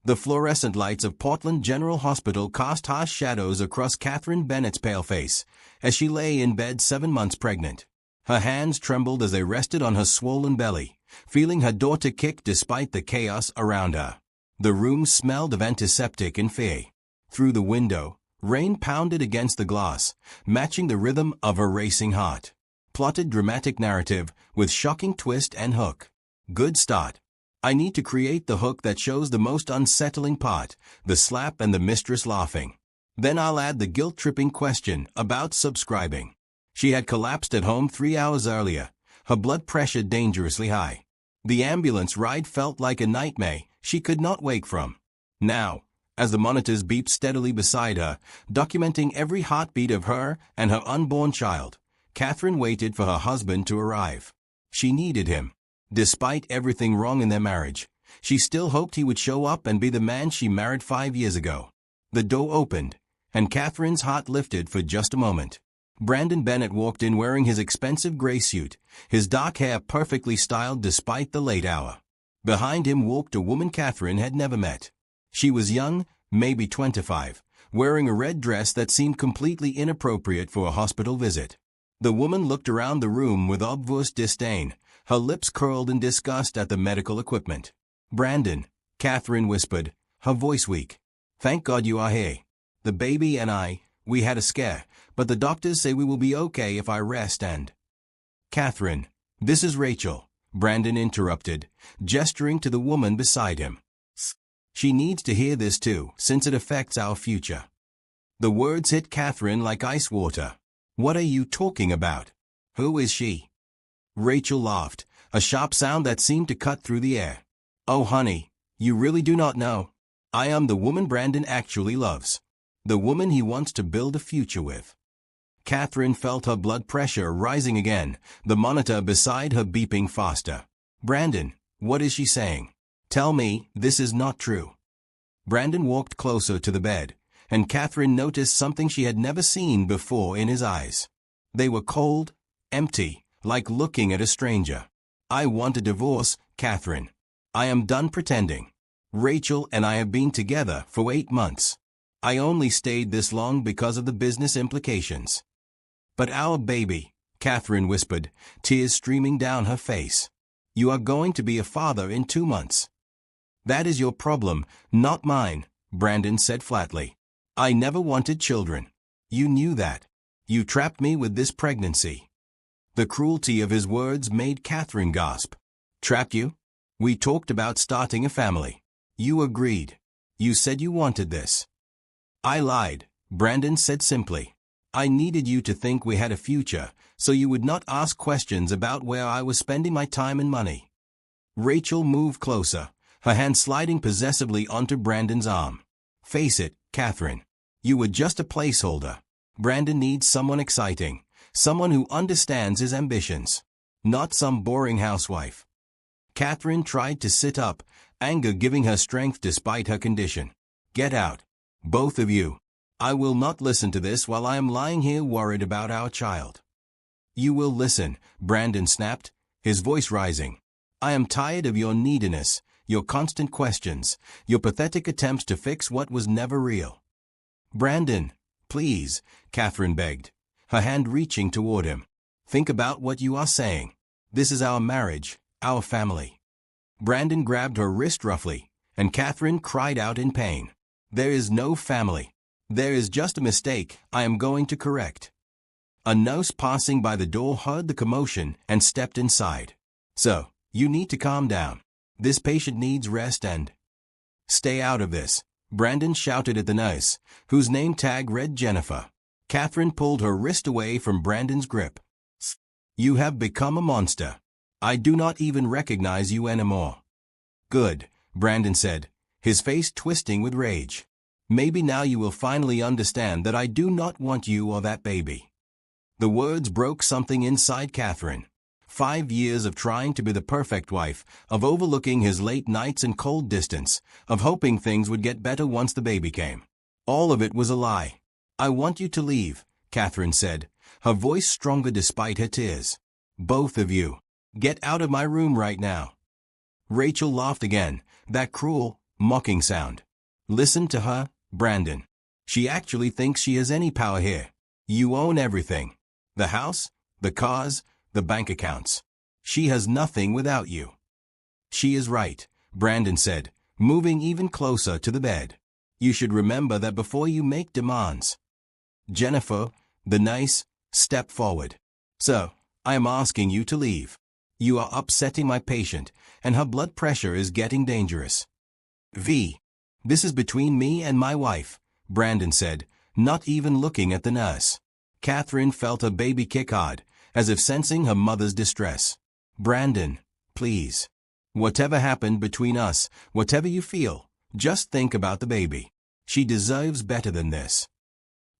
The fluorescent lights of Portland General Hospital cast harsh shadows across Catherine Bennett's pale face as she lay in bed 7 months pregnant. Her hands trembled as they rested on her swollen belly, feeling her daughter kick despite the chaos around her. The room smelled of antiseptic and fear. Through the window, rain pounded against the glass, matching the rhythm of her racing heart. Plotted dramatic narrative with shocking twist and hook. Good start. I need to create the hook that shows the most unsettling part, the slap and the mistress laughing. Then I'll add the guilt-tripping question about subscribing. She had collapsed at home 3 hours earlier, her blood pressure dangerously high. The ambulance ride felt like a nightmare she could not wake from. Now, as the monitors beeped steadily beside her, documenting every heartbeat of her and her unborn child, Catherine waited for her husband to arrive. She needed him. Despite everything wrong in their marriage, she still hoped he would show up and be the man she married 5 years ago. The door opened, and Catherine's heart lifted for just a moment. Brandon Bennett walked in wearing his expensive gray suit, his dark hair perfectly styled despite the late hour. Behind him walked a woman Catherine had never met. She was young, maybe 25, wearing a red dress that seemed completely inappropriate for a hospital visit. The woman looked around the room with obvious disdain, her lips curled in disgust at the medical equipment. "Brandon," Catherine whispered, her voice weak. "Thank God you are here. The baby and we had a scare, but the doctors say we will be okay if I rest and—" "Catherine, this is Rachel," Brandon interrupted, gesturing to the woman beside him. "She needs to hear this too, since it affects our future." The words hit Catherine like ice water. "What are you talking about? Who is she?" Rachel laughed, a sharp sound that seemed to cut through the air. "Oh honey, you really do not know. I am the woman Brandon actually loves. The woman he wants to build a future with." Catherine felt her blood pressure rising again, the monitor beside her beeping faster. "Brandon, what is she saying? Tell me, this is not true." Brandon walked closer to the bed, and Catherine noticed something she had never seen before in his eyes. They were cold, empty, like looking at a stranger. "I want a divorce, Catherine. I am done pretending. Rachel and I have been together for 8 months. I only stayed this long because of the business implications." "But our baby," Catherine whispered, tears streaming down her face. "You are going to be a father in 2 months." "That is your problem, not mine," Brandon said flatly. "I never wanted children. You knew that. You trapped me with this pregnancy." The cruelty of his words made Catherine gasp. "Trapped you? We talked about starting a family. You agreed. You said you wanted this." "I lied," Brandon said simply. "I needed you to think we had a future, so you would not ask questions about where I was spending my time and money." Rachel moved closer, her hand sliding possessively onto Brandon's arm. "Face it, Catherine. You were just a placeholder. Brandon needs someone exciting, someone who understands his ambitions, not some boring housewife." Catherine tried to sit up, anger giving her strength despite her condition. "Get out. Both of you. I will not listen to this while I am lying here worried about our child." "You will listen," Brandon snapped, his voice rising. "I am tired of your neediness, your constant questions, your pathetic attempts to fix what was never real." "Brandon, please," Catherine begged, her hand reaching toward him. "Think about what you are saying. This is our marriage, our family." Brandon grabbed her wrist roughly, and Catherine cried out in pain. "There is no family. There is just a mistake I am going to correct." A nurse passing by the door heard the commotion and stepped inside. "So, you need to calm down. This patient needs rest and—" "Stay out of this," Brandon shouted at the nurse, whose name tag read Jennifer. Catherine pulled her wrist away from Brandon's grip. "You have become a monster. I do not even recognize you anymore." "Good," Brandon said, his face twisting with rage. "Maybe now you will finally understand that I do not want you or that baby." The words broke something inside Catherine. 5 years of trying to be the perfect wife, of overlooking his late nights and cold distance, of hoping things would get better once the baby came. All of it was a lie. "I want you to leave," Catherine said, her voice stronger despite her tears. "Both of you. Get out of my room right now." Rachel laughed again, that cruel, Mocking sound. Listen to her, Brandon. She actually thinks she has any power here. You own everything. The house, the cars, the bank accounts. She has nothing without you. She is right, Brandon said, moving even closer to the bed. You should remember that before you make demands. Jennifer, the nurse, stepped forward. Sir, I am asking you to leave. You are upsetting my patient, and her blood pressure is getting dangerous. This is between me and my wife, Brandon said, not even looking at the nurse. Catherine felt her baby kick hard, as if sensing her mother's distress. Brandon, please. Whatever happened between us, whatever you feel, just think about the baby. She deserves better than this.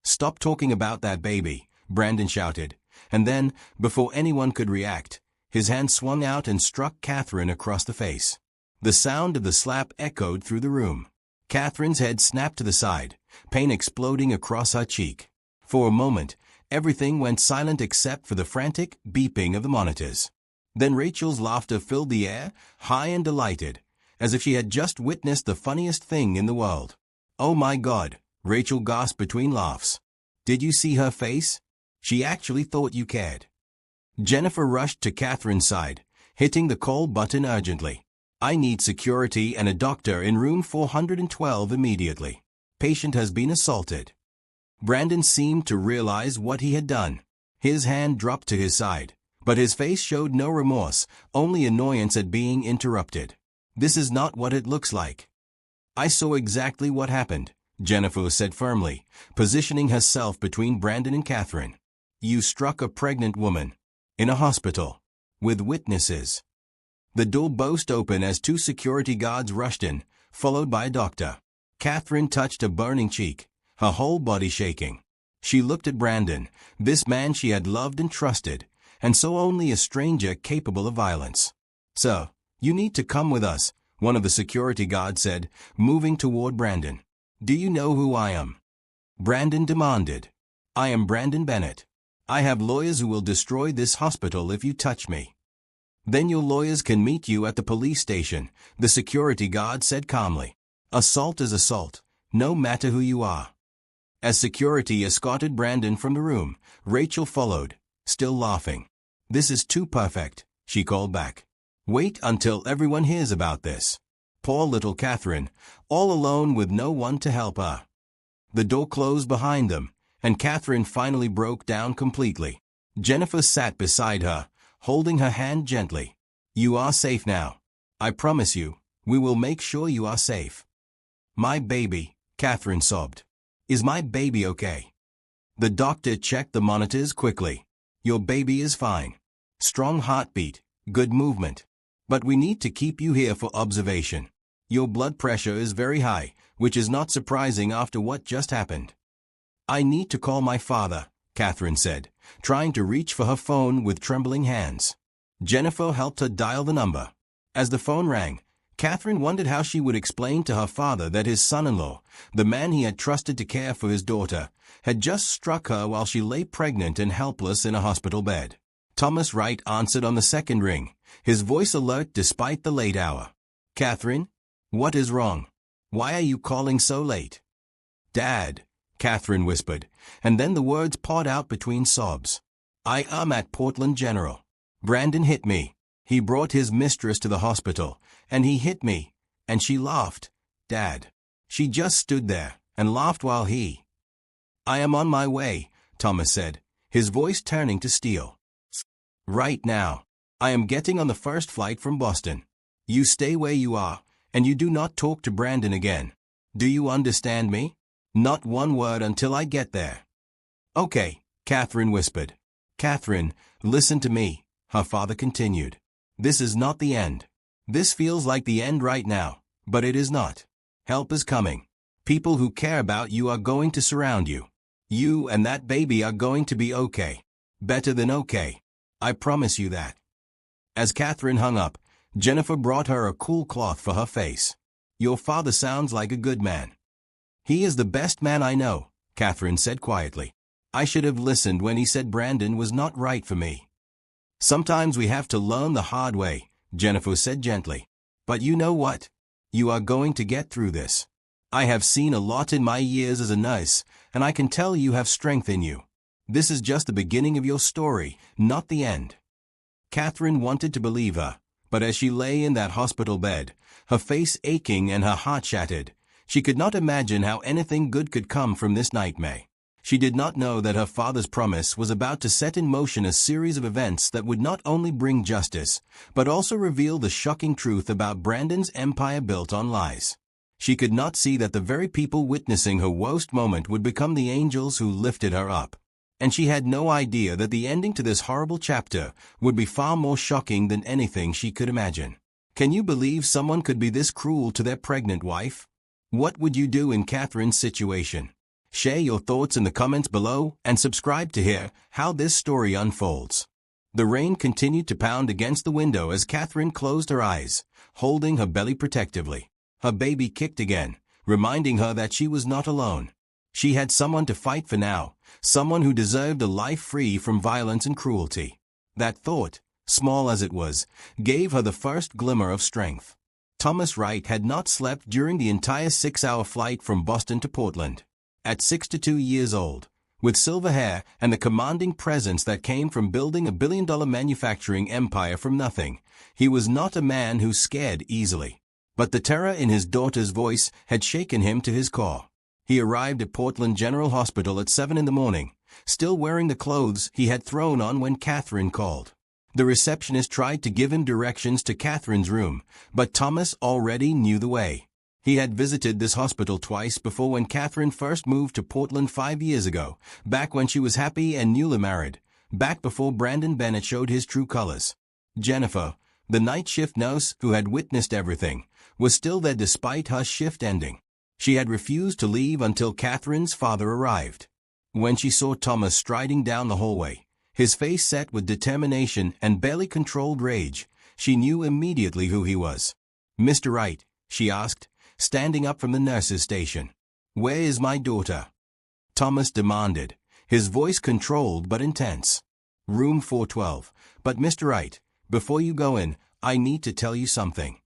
Stop talking about that baby, Brandon shouted, and then, before anyone could react, his hand swung out and struck Catherine across the face. The sound of the slap echoed through the room. Catherine's head snapped to the side, pain exploding across her cheek. For a moment, everything went silent except for the frantic beeping of the monitors. Then Rachel's laughter filled the air, high and delighted, as if she had just witnessed the funniest thing in the world. Oh my God, Rachel gasped between laughs. Did you see her face? She actually thought you cared. Jennifer rushed to Catherine's side, hitting the call button urgently. I need security and a doctor in room 412 immediately. Patient has been assaulted. Brandon seemed to realize what he had done. His hand dropped to his side, but his face showed no remorse, only annoyance at being interrupted. This is not what it looks like. I saw exactly what happened, Jennifer said firmly, positioning herself between Brandon and Catherine. You struck a pregnant woman. In a hospital. With witnesses. The door burst open as two security guards rushed in, followed by a doctor. Catherine touched a burning cheek, her whole body shaking. She looked at Brandon, this man she had loved and trusted, and so only a stranger capable of violence. Sir, you need to come with us, one of the security guards said, moving toward Brandon. Do you know who I am? Brandon demanded. I am Brandon Bennett. I have lawyers who will destroy this hospital if you touch me. Then your lawyers can meet you at the police station, the security guard said calmly. Assault is assault, no matter who you are. As security escorted Brandon from the room, Rachel followed, still laughing. This is too perfect, she called back. Wait until everyone hears about this. Poor little Catherine, all alone with no one to help her. The door closed behind them, and Catherine finally broke down completely. Jennifer sat beside her, holding her hand gently. You are safe now. I promise you, we will make sure you are safe. My baby, Catherine sobbed. Is my baby okay? The doctor checked the monitors quickly. Your baby is fine. Strong heartbeat, good movement. But we need to keep you here for observation. Your blood pressure is very high, which is not surprising after what just happened. I need to call my father, Catherine said, trying to reach for her phone with trembling hands. Jennifer helped her dial the number. As the phone rang, Catherine wondered how she would explain to her father that his son-in-law, the man he had trusted to care for his daughter, had just struck her while she lay pregnant and helpless in a hospital bed. Thomas Wright answered on the second ring, his voice alert despite the late hour. Catherine? What is wrong? Why are you calling so late? Dad, Catherine whispered, and then the words poured out between sobs. I am at Portland General. Brandon hit me. He brought his mistress to the hospital, and he hit me, and she laughed. Dad. She just stood there, and laughed while he... I am on my way, Thomas said, his voice turning to steel. Right now. I am getting on the first flight from Boston. You stay where you are, and you do not talk to Brandon again. Do you understand me? Not one word until I get there. Okay, Catherine whispered. Catherine, listen to me, her father continued. This is not the end. This feels like the end right now, but it is not. Help is coming. People who care about you are going to surround you. You and that baby are going to be okay. Better than okay. I promise you that. As Catherine hung up, Jennifer brought her a cool cloth for her face. Your father sounds like a good man. He is the best man I know, Catherine said quietly. I should have listened when he said Brandon was not right for me. Sometimes we have to learn the hard way, Jennifer said gently. But you know what? You are going to get through this. I have seen a lot in my years as a nurse, and I can tell you have strength in you. This is just the beginning of your story, not the end." Catherine wanted to believe her, but as she lay in that hospital bed, her face aching and her heart shattered, she could not imagine how anything good could come from this nightmare. She did not know that her father's promise was about to set in motion a series of events that would not only bring justice, but also reveal the shocking truth about Brandon's empire built on lies. She could not see that the very people witnessing her worst moment would become the angels who lifted her up. And she had no idea that the ending to this horrible chapter would be far more shocking than anything she could imagine. Can you believe someone could be this cruel to their pregnant wife? What would you do in Catherine's situation? Share your thoughts in the comments below and subscribe to hear how this story unfolds. The rain continued to pound against the window as Catherine closed her eyes, holding her belly protectively. Her baby kicked again, reminding her that she was not alone. She had someone to fight for now, someone who deserved a life free from violence and cruelty. That thought, small as it was, gave her the first glimmer of strength. Thomas Wright had not slept during the entire 6-hour flight from Boston to Portland. At 62 years old, with silver hair and the commanding presence that came from building a billion-dollar manufacturing empire from nothing, he was not a man who scared easily. But the terror in his daughter's voice had shaken him to his core. He arrived at Portland General Hospital at 7 in the morning, still wearing the clothes he had thrown on when Catherine called. The receptionist tried to give him directions to Catherine's room, but Thomas already knew the way. He had visited this hospital twice before when Catherine first moved to Portland 5 years ago, back when she was happy and newly married, back before Brandon Bennett showed his true colors. Jennifer, the night shift nurse who had witnessed everything, was still there despite her shift ending. She had refused to leave until Catherine's father arrived. When she saw Thomas striding down the hallway, his face set with determination and barely controlled rage, she knew immediately who he was. "Mr. Wright," she asked, standing up from the nurse's station. "Where is my daughter?" Thomas demanded, his voice controlled but intense. "Room 412, but Mr. Wright, before you go in, I need to tell you something."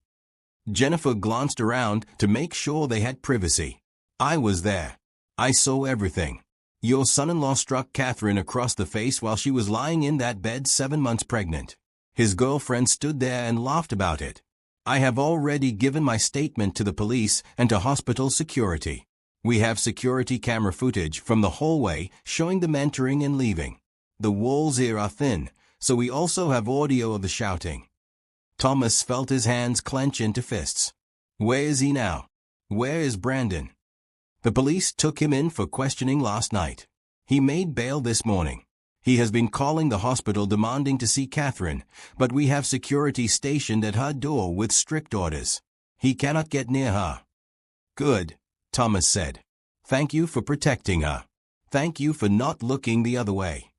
Jennifer glanced around to make sure they had privacy. "I was there. I saw everything. Your son-in-law struck Catherine across the face while she was lying in that bed 7 months pregnant. His girlfriend stood there and laughed about it. I have already given my statement to the police and to hospital security. We have security camera footage from the hallway showing them entering and leaving. The walls here are thin, so we also have audio of the shouting." Thomas felt his hands clench into fists. "Where is he now? Where is Brandon?" "The police took him in for questioning last night. He made bail this morning. He has been calling the hospital demanding to see Catherine, but we have security stationed at her door with strict orders. He cannot get near her." "Good," Thomas said. "Thank you for protecting her. Thank you for not looking the other way."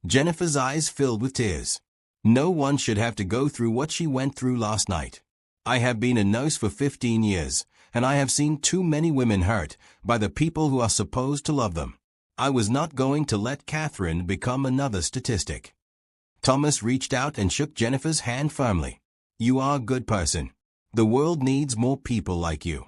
Jennifer's eyes filled with tears. No one should have to go through what she went through last night. "I have been a nurse for 15 years, and I have seen too many women hurt by the people who are supposed to love them. I was not going to let Catherine become another statistic." Thomas reached out and shook Jennifer's hand firmly. "You are a good person. The world needs more people like you."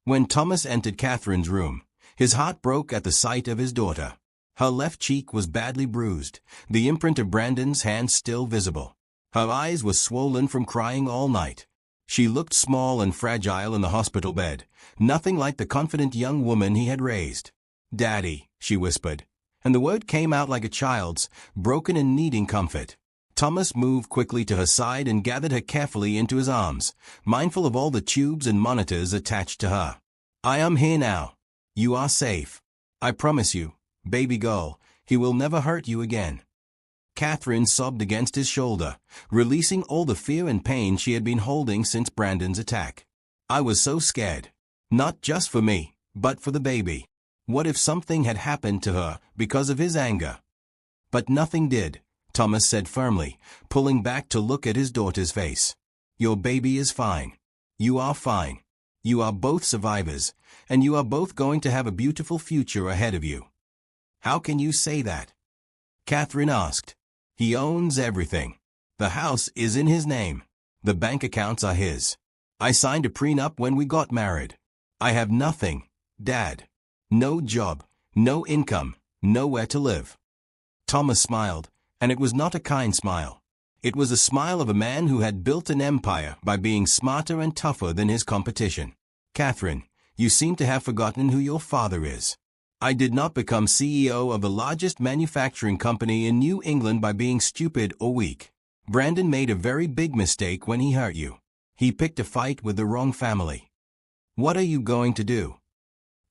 When Thomas entered Catherine's room, his heart broke at the sight of his daughter. Her left cheek was badly bruised, the imprint of Brandon's hand still visible. Her eyes were swollen from crying all night. She looked small and fragile in the hospital bed, nothing like the confident young woman he had raised. "Daddy," she whispered, and the word came out like a child's, broken and needing comfort. Thomas moved quickly to her side and gathered her carefully into his arms, mindful of all the tubes and monitors attached to her. "I am here now. You are safe. I promise you, baby girl, he will never hurt you again." Catherine sobbed against his shoulder, releasing all the fear and pain she had been holding since Brandon's attack. "I was so scared. Not just for me, but for the baby. What if something had happened to her because of his anger?" "But nothing did," Thomas said firmly, pulling back to look at his daughter's face. "Your baby is fine. You are fine. You are both survivors, and you are both going to have a beautiful future ahead of you." "How can you say that?" Catherine asked. "He owns everything. The house is in his name. The bank accounts are his. I signed a prenup when we got married. I have nothing, Dad. No job, no income, nowhere to live. Thomas smiled, and it was not a kind smile. It was a smile of a man who had built an empire by being smarter and tougher than his competition. Catherine, you seem to have forgotten who your father is. I did not become CEO of the largest manufacturing company in New England by being stupid or weak. Brandon made a very big mistake when he hurt you. He picked a fight with the wrong family. What are you going to do?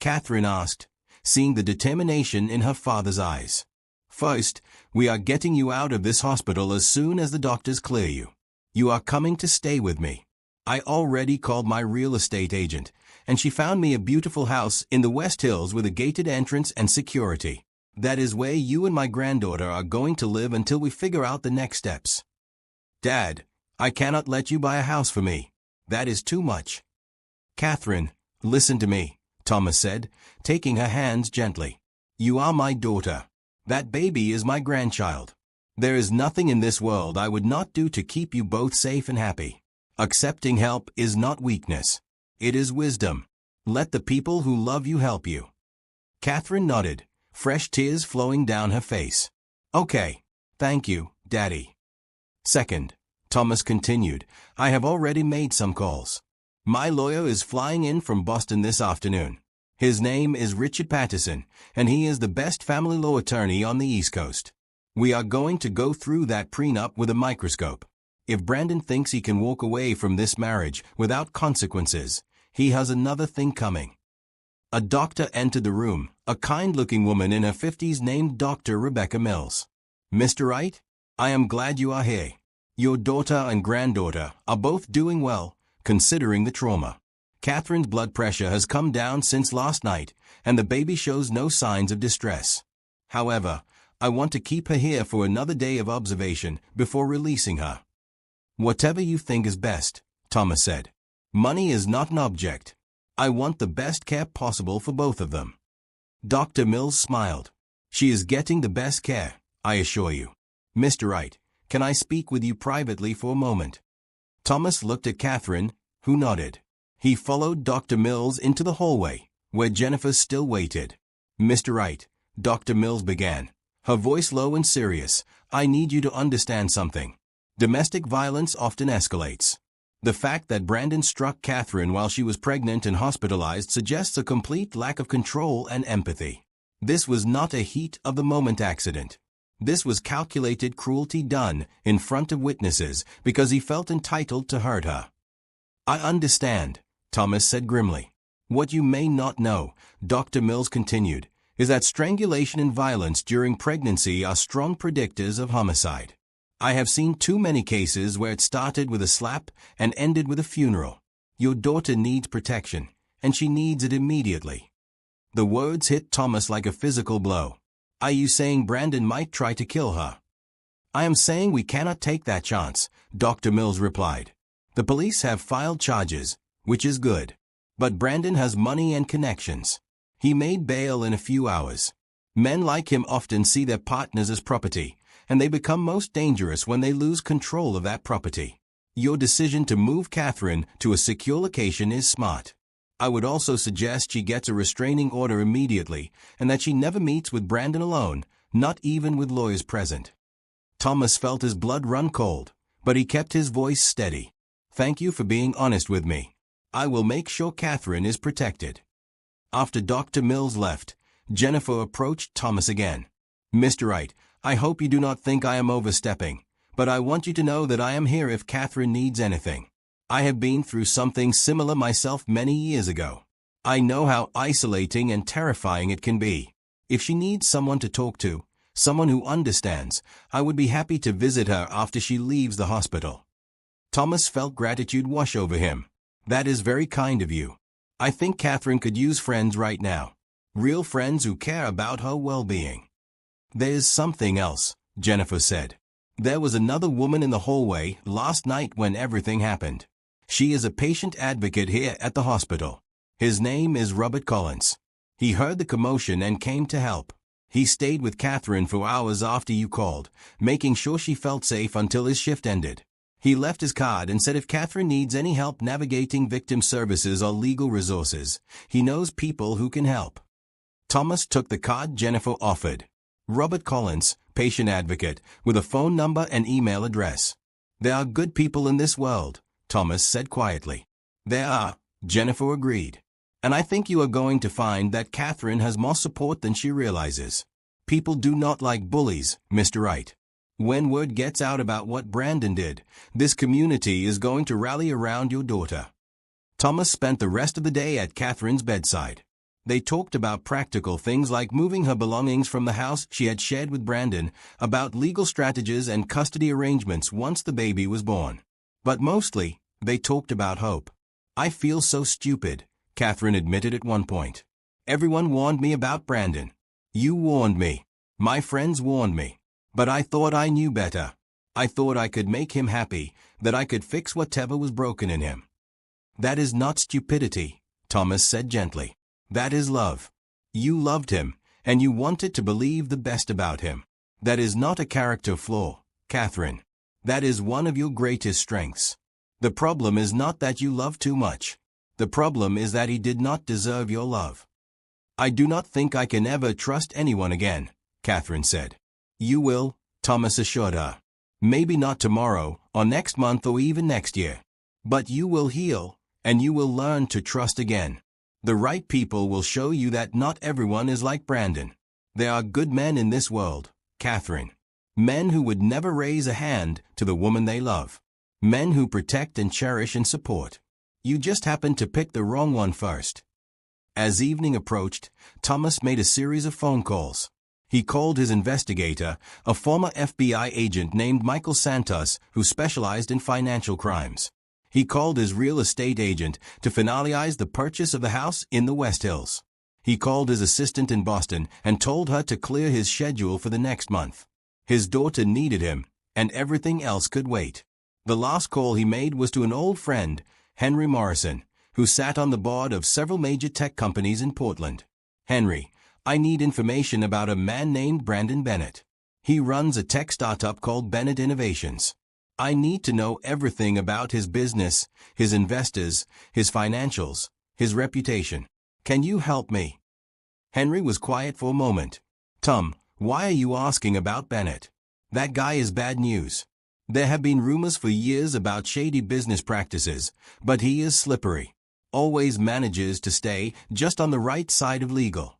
Catherine asked, seeing the determination in her father's eyes. First, we are getting you out of this hospital as soon as the doctors clear you. You are coming to stay with me. I already called my real estate agent, and she found me a beautiful house in the West Hills with a gated entrance and security. That is where you and my granddaughter are going to live until we figure out the next steps. Dad, I cannot let you buy a house for me. That is too much. Catherine, listen to me, Thomas said, taking her hands gently. You are my daughter. That baby is my grandchild. There is nothing in this world I would not do to keep you both safe and happy. Accepting help is not weakness. It is wisdom. Let the people who love you help you. Catherine nodded, fresh tears flowing down her face. Okay. Thank you, Daddy. Second, Thomas continued, I have already made some calls. My lawyer is flying in from Boston this afternoon. His name is Richard Patterson, and he is the best family law attorney on the East Coast. We are going to go through that prenup with a microscope. If Brandon thinks he can walk away from this marriage without consequences, he has another thing coming. A doctor entered the room, a kind-looking woman in her 50s named Dr. Rebecca Mills. Mr. Wright, I am glad you are here. Your daughter and granddaughter are both doing well, considering the trauma. Catherine's blood pressure has come down since last night, and the baby shows no signs of distress. However, I want to keep her here for another day of observation before releasing her. Whatever you think is best, Thomas said. Money is not an object. I want the best care possible for both of them. Dr. Mills smiled. She is getting the best care, I assure you. Mr. Wright, can I speak with you privately for a moment? Thomas looked at Catherine, who nodded. He followed Dr. Mills into the hallway, where Jennifer still waited. Mr. Wright, Dr. Mills began, her voice low and serious, I need you to understand something. Domestic violence often escalates. The fact that Brandon struck Catherine while she was pregnant and hospitalized suggests a complete lack of control and empathy. This was not a heat-of-the-moment accident. This was calculated cruelty done in front of witnesses because he felt entitled to hurt her. I understand, Thomas said grimly. What you may not know, Dr. Mills continued, is that strangulation and violence during pregnancy are strong predictors of homicide. I have seen too many cases where it started with a slap and ended with a funeral. Your daughter needs protection, and she needs it immediately. The words hit Thomas like a physical blow. Are you saying Brandon might try to kill her? I am saying we cannot take that chance, Dr. Mills replied. The police have filed charges, which is good. But Brandon has money and connections. He made bail in a few hours. Men like him often see their partners as property, and they become most dangerous when they lose control of that property. Your decision to move Catherine to a secure location is smart. I would also suggest she gets a restraining order immediately and that she never meets with Brandon alone, not even with lawyers present. Thomas felt his blood run cold, but he kept his voice steady. Thank you for being honest with me. I will make sure Catherine is protected. After Dr. Mills left, Jennifer approached Thomas again. Mr. Wright, I hope you do not think I am overstepping, but I want you to know that I am here if Catherine needs anything. I have been through something similar myself many years ago. I know how isolating and terrifying it can be. If she needs someone to talk to, someone who understands, I would be happy to visit her after she leaves the hospital. Thomas felt gratitude wash over him. That is very kind of you. I think Catherine could use friends right now. Real friends who care about her well-being. There's something else, Jennifer said. There was another woman in the hallway last night when everything happened. She is a patient advocate here at the hospital. His name is Robert Collins. He heard the commotion and came to help. He stayed with Catherine for hours after you called, making sure she felt safe until his shift ended. He left his card and said if Catherine needs any help navigating victim services or legal resources, he knows people who can help. Thomas took the card Jennifer offered. Robert Collins, patient advocate, with a phone number and email address. There are good people in this world, Thomas said quietly. There are, Jennifer agreed. And I think you are going to find that Catherine has more support than she realizes. People do not like bullies, Mr. Wright. When word gets out about what Brandon did, this community is going to rally around your daughter. Thomas spent the rest of the day at Catherine's bedside. They talked about practical things like moving her belongings from the house she had shared with Brandon, about legal strategies and custody arrangements once the baby was born. But mostly, they talked about hope. I feel so stupid, Catherine admitted at one point. Everyone warned me about Brandon. You warned me. My friends warned me. But I thought I knew better. I thought I could make him happy, that I could fix whatever was broken in him. That is not stupidity, Thomas said gently. That is love. You loved him, and you wanted to believe the best about him. That is not a character flaw, Catherine. That is one of your greatest strengths. The problem is not that you love too much. The problem is that he did not deserve your love. I do not think I can ever trust anyone again, Catherine said. You will, Thomas assured her. Maybe not tomorrow, or next month, or even next year. But you will heal, and you will learn to trust again. The right people will show you that not everyone is like Brandon. There are good men in this world, Catherine. Men who would never raise a hand to the woman they love. Men who protect and cherish and support. You just happened to pick the wrong one first. As evening approached, Thomas made a series of phone calls. He called his investigator, a former FBI agent named Michael Santos who specialized in financial crimes. He called his real estate agent to finalize the purchase of the house in the West Hills. He called his assistant in Boston and told her to clear his schedule for the next month. His daughter needed him, and everything else could wait. The last call he made was to an old friend, Henry Morrison, who sat on the board of several major tech companies in Portland. Henry, I need information about a man named Brandon Bennett. He runs a tech startup called Bennett Innovations. I need to know everything about his business, his investors, his financials, his reputation. Can you help me? Henry was quiet for a moment. Tom, why are you asking about Bennett? That guy is bad news. There have been rumors for years about shady business practices, but he is slippery. Always manages to stay just on the right side of legal.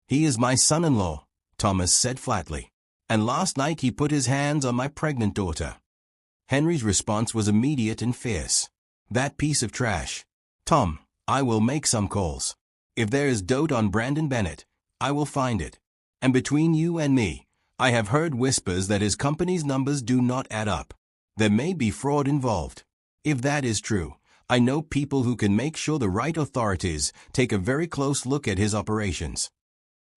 He is my son-in-law, Thomas said flatly. And last night he put his hands on my pregnant daughter. Henry's response was immediate and fierce. That piece of trash. Tom, I will make some calls. If there is dote on Brandon Bennett, I will find it. And between you and me, I have heard whispers that his company's numbers do not add up. There may be fraud involved. If that is true, I know people who can make sure the right authorities take a very close look at his operations.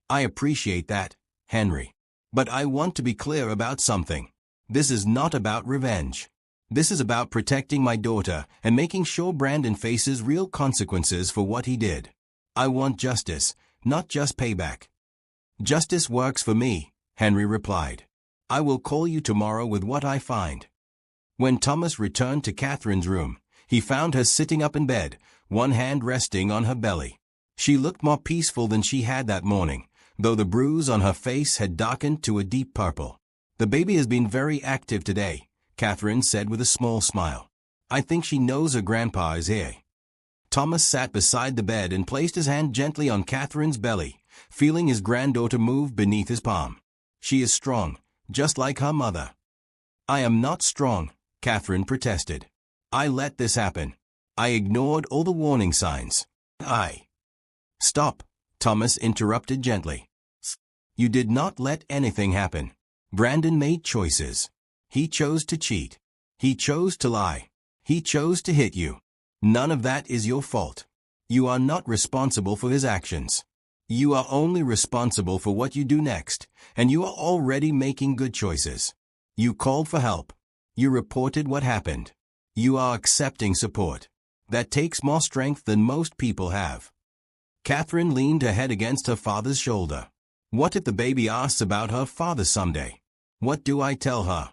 I appreciate that, Henry. But I want to be clear about something. This is not about revenge. This is about protecting my daughter and making sure Brandon faces real consequences for what he did. I want justice, not just payback. Justice works for me, Henry replied. I will call you tomorrow with what I find. When Thomas returned to Catherine's room, he found her sitting up in bed, one hand resting on her belly. She looked more peaceful than she had that morning, though the bruise on her face had darkened to a deep purple. The baby has been very active today, Catherine said with a small smile. I think she knows her grandpa is here. Thomas sat beside the bed and placed his hand gently on Catherine's belly, feeling his granddaughter move beneath his palm. She is strong, just like her mother. I am not strong, Catherine protested. I let this happen. I ignored all the warning signs. Stop, Thomas interrupted gently. You did not let anything happen. Brandon made choices. He chose to cheat. He chose to lie. He chose to hit you. None of that is your fault. You are not responsible for his actions. You are only responsible for what you do next, and you are already making good choices. You called for help. You reported what happened. You are accepting support. That takes more strength than most people have. Catherine leaned her head against her father's shoulder. What if the baby asks about her father someday? What do I tell her?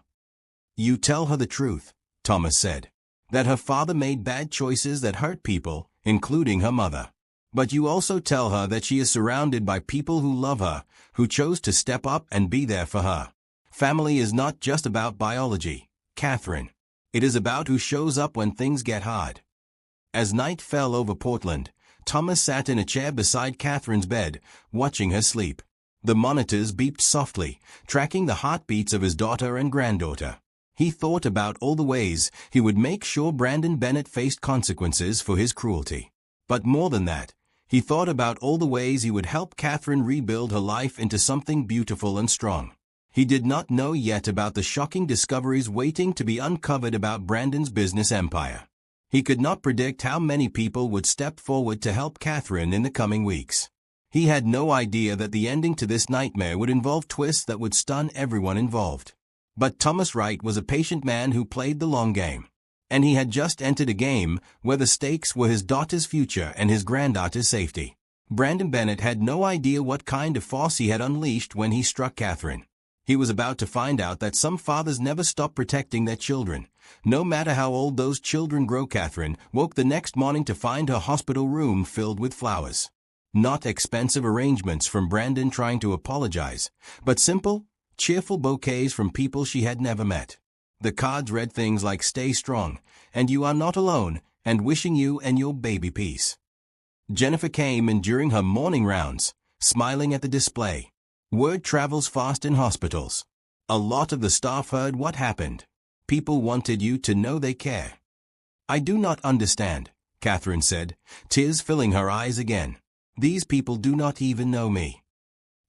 You tell her the truth, Thomas said. That her father made bad choices that hurt people, including her mother. But you also tell her that she is surrounded by people who love her, who chose to step up and be there for her. Family is not just about biology, Catherine. It is about who shows up when things get hard. As night fell over Portland, Thomas sat in a chair beside Catherine's bed, watching her sleep. The monitors beeped softly, tracking the heartbeats of his daughter and granddaughter. He thought about all the ways he would make sure Brandon Bennett faced consequences for his cruelty. But more than that, he thought about all the ways he would help Catherine rebuild her life into something beautiful and strong. He did not know yet about the shocking discoveries waiting to be uncovered about Brandon's business empire. He could not predict how many people would step forward to help Catherine in the coming weeks. He had no idea that the ending to this nightmare would involve twists that would stun everyone involved. But Thomas Wright was a patient man who played the long game. And he had just entered a game where the stakes were his daughter's future and his granddaughter's safety. Brandon Bennett had no idea what kind of force he had unleashed when he struck Catherine. He was about to find out that some fathers never stop protecting their children. No matter how old those children grow. Catherine woke the next morning to find her hospital room filled with flowers. Not expensive arrangements from Brandon trying to apologize, but simple, cheerful bouquets from people she had never met. The cards read things like "Stay strong," and "You are not alone," and "Wishing you and your baby peace." Jennifer came in during her morning rounds, smiling at the display. Word travels fast in hospitals. A lot of the staff heard what happened. People wanted you to know they care. "I do not understand," Catherine said, tears filling her eyes again. "These people do not even know me."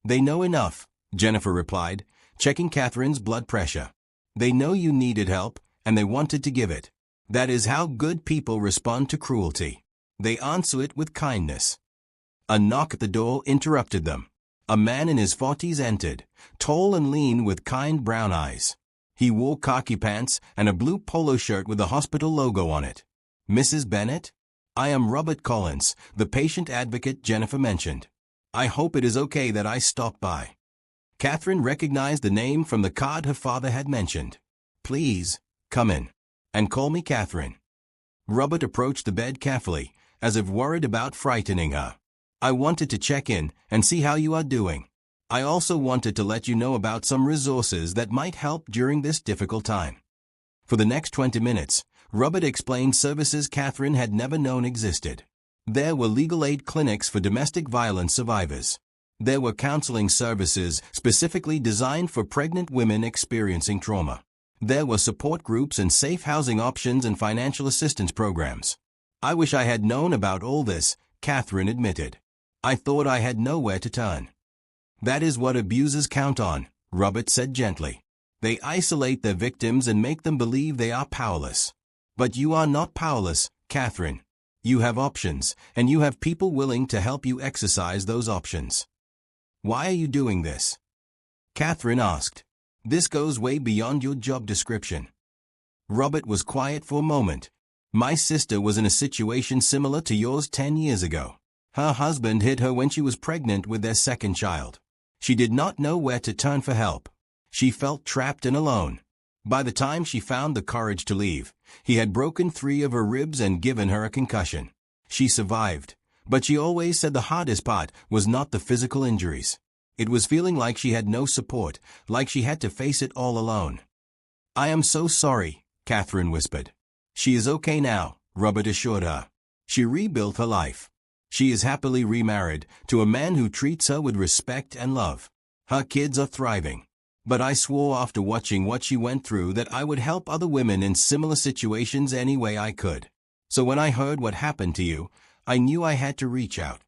"They know enough," Jennifer replied, checking Catherine's blood pressure. "They know you needed help, and they wanted to give it. That is how good people respond to cruelty. They answer it with kindness." A knock at the door interrupted them. A man in his 40s entered, tall and lean with kind brown eyes. He wore khaki pants and a blue polo shirt with the hospital logo on it. "Mrs. Bennett? I am Robert Collins, the patient advocate Jennifer mentioned. I hope it is okay that I stopped by." Catherine recognized the name from the card her father had mentioned. "Please, come in. And call me Catherine." Robert approached the bed carefully, as if worried about frightening her. "I wanted to check in and see how you are doing. I also wanted to let you know about some resources that might help during this difficult time." For the next 20 minutes, Robert explained services Catherine had never known existed. There were legal aid clinics for domestic violence survivors. There were counseling services specifically designed for pregnant women experiencing trauma. There were support groups and safe housing options and financial assistance programs. "I wish I had known about all this," Catherine admitted. "I thought I had nowhere to turn." "That is what abusers count on," Robert said gently. "They isolate their victims and make them believe they are powerless. But you are not powerless, Catherine. You have options, and you have people willing to help you exercise those options." "Why are you doing this?" Catherine asked. "This goes way beyond your job description." Robert was quiet for a moment. "My sister was in a situation similar to yours 10 years ago. Her husband hit her when she was pregnant with their second child. She did not know where to turn for help. She felt trapped and alone. By the time she found the courage to leave, he had broken 3 of her ribs and given her a concussion. She survived, but she always said the hardest part was not the physical injuries. It was feeling like she had no support, like she had to face it all alone." "I am so sorry," Catherine whispered. "She is okay now," Robert assured her. "She rebuilt her life. She is happily remarried to a man who treats her with respect and love. Her kids are thriving. But I swore after watching what she went through that I would help other women in similar situations any way I could. So when I heard what happened to you, I knew I had to reach out."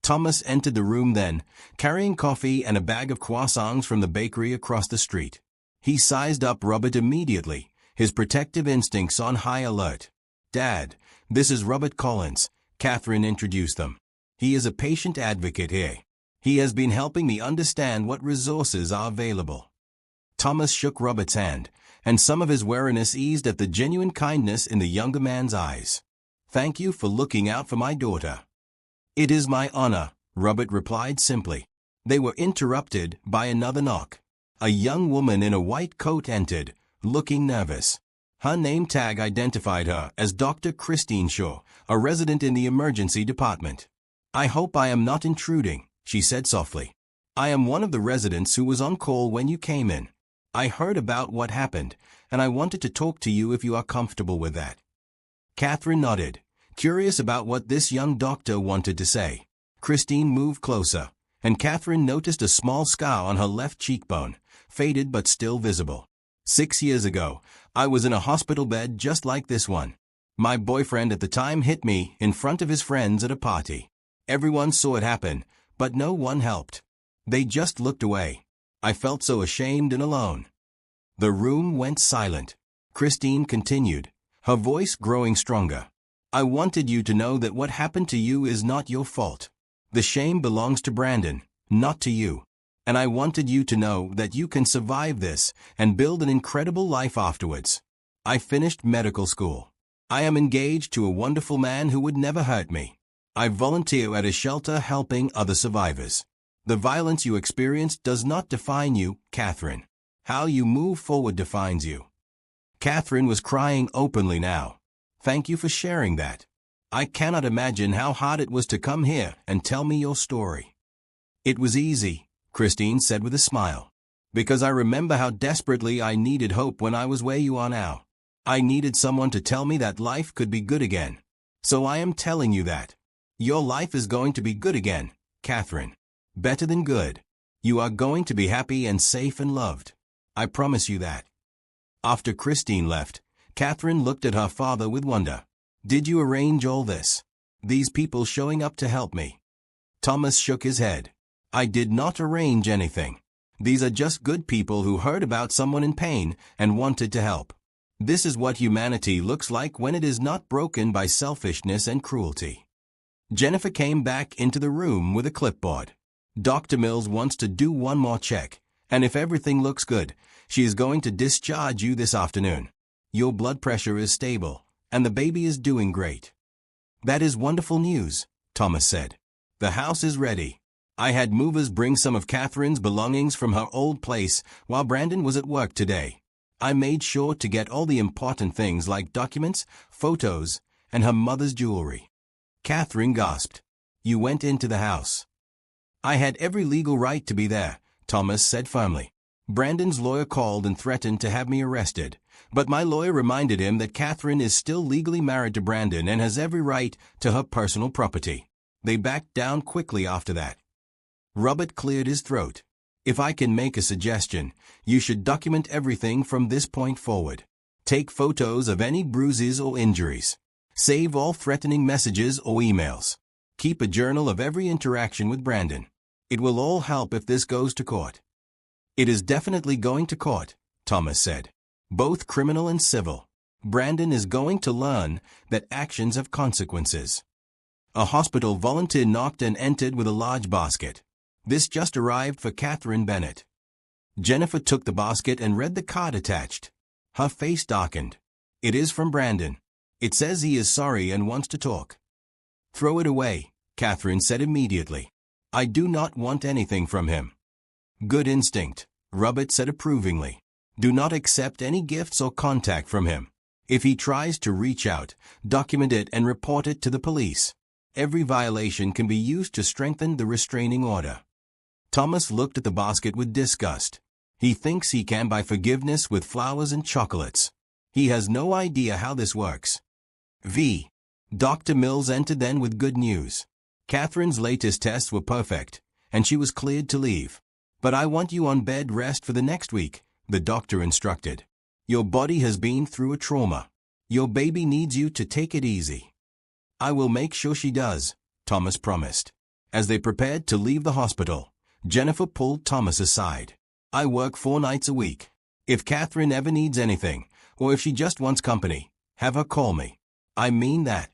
Thomas entered the room then, carrying coffee and a bag of croissants from the bakery across the street. He sized up Robert immediately, his protective instincts on high alert. "Dad, this is Robert Collins," Catherine introduced them. "He is a patient advocate here. He has been helping me understand what resources are available." Thomas shook Robert's hand, and some of his wariness eased at the genuine kindness in the younger man's eyes. "Thank you for looking out for my daughter." "It is my honor," Robert replied simply. They were interrupted by another knock. A young woman in a white coat entered, looking nervous. Her name tag identified her as Dr. Christine Shaw, a resident in the emergency department. "I hope I am not intruding," she said softly. "I am one of the residents who was on call when you came in. I heard about what happened, and I wanted to talk to you if you are comfortable with that." Catherine nodded, curious about what this young doctor wanted to say. Christine moved closer, and Catherine noticed a small scar on her left cheekbone, faded but still visible. 6 years ago, I was in a hospital bed just like this one. My boyfriend at the time hit me in front of his friends at a party. Everyone saw it happen, but no one helped. They just looked away. I felt so ashamed and alone." The room went silent. Christine continued, her voice growing stronger. "I wanted you to know that what happened to you is not your fault. The shame belongs to Brandon, not to you. And I wanted you to know that you can survive this and build an incredible life afterwards. I finished medical school. I am engaged to a wonderful man who would never hurt me. I volunteer at a shelter helping other survivors. The violence you experienced does not define you, Catherine. How you move forward defines you." Catherine was crying openly now. "Thank you for sharing that. I cannot imagine how hard it was to come here and tell me your story." "It was easy," Christine said with a smile, "because I remember how desperately I needed hope when I was where you are now. I needed someone to tell me that life could be good again. So I am telling you that. Your life is going to be good again, Catherine. Better than good. You are going to be happy and safe and loved. I promise you that." After Christine left, Catherine looked at her father with wonder. "Did you arrange all this? These people showing up to help me?" Thomas shook his head. "I did not arrange anything. These are just good people who heard about someone in pain and wanted to help. This is what humanity looks like when it is not broken by selfishness and cruelty." Jennifer came back into the room with a clipboard. "Dr. Mills wants to do one more check, and if everything looks good, she is going to discharge you this afternoon. Your blood pressure is stable, and the baby is doing great." "That is wonderful news," Thomas said. "The house is ready. I had movers bring some of Catherine's belongings from her old place while Brandon was at work today. I made sure to get all the important things like documents, photos, and her mother's jewelry." Catherine gasped. "You went into the house?" "I had every legal right to be there," Thomas said firmly. "Brandon's lawyer called and threatened to have me arrested, but my lawyer reminded him that Catherine is still legally married to Brandon and has every right to her personal property. They backed down quickly after that." Robert cleared his throat. "If I can make a suggestion, you should document everything from this point forward. Take photos of any bruises or injuries. Save all threatening messages or emails. Keep a journal of every interaction with Brandon. It will all help if this goes to court." "It is definitely going to court," Thomas said. "Both criminal and civil. Brandon is going to learn that actions have consequences." A hospital volunteer knocked and entered with a large basket. This just arrived for Catherine Bennett. Jennifer took the basket and read the card attached. Her face darkened. "It is from Brandon. It says he is sorry and wants to talk." "Throw it away," Catherine said immediately. "I do not want anything from him." "Good instinct," Robert said approvingly. "Do not accept any gifts or contact from him. If he tries to reach out, document it and report it to the police. Every violation can be used to strengthen the restraining order." Thomas looked at the basket with disgust. He thinks he can buy forgiveness with flowers and chocolates. He has no idea how this works. Dr. Mills entered then with good news. Catherine's latest tests were perfect, and she was cleared to leave. "But I want you on bed rest for the next week," the doctor instructed. "Your body has been through a trauma. Your baby needs you to take it easy." "I will make sure she does," Thomas promised. As they prepared to leave the hospital, Jennifer pulled Thomas aside. "I work 4 nights a week. If Catherine ever needs anything, or if she just wants company, have her call me. I mean that."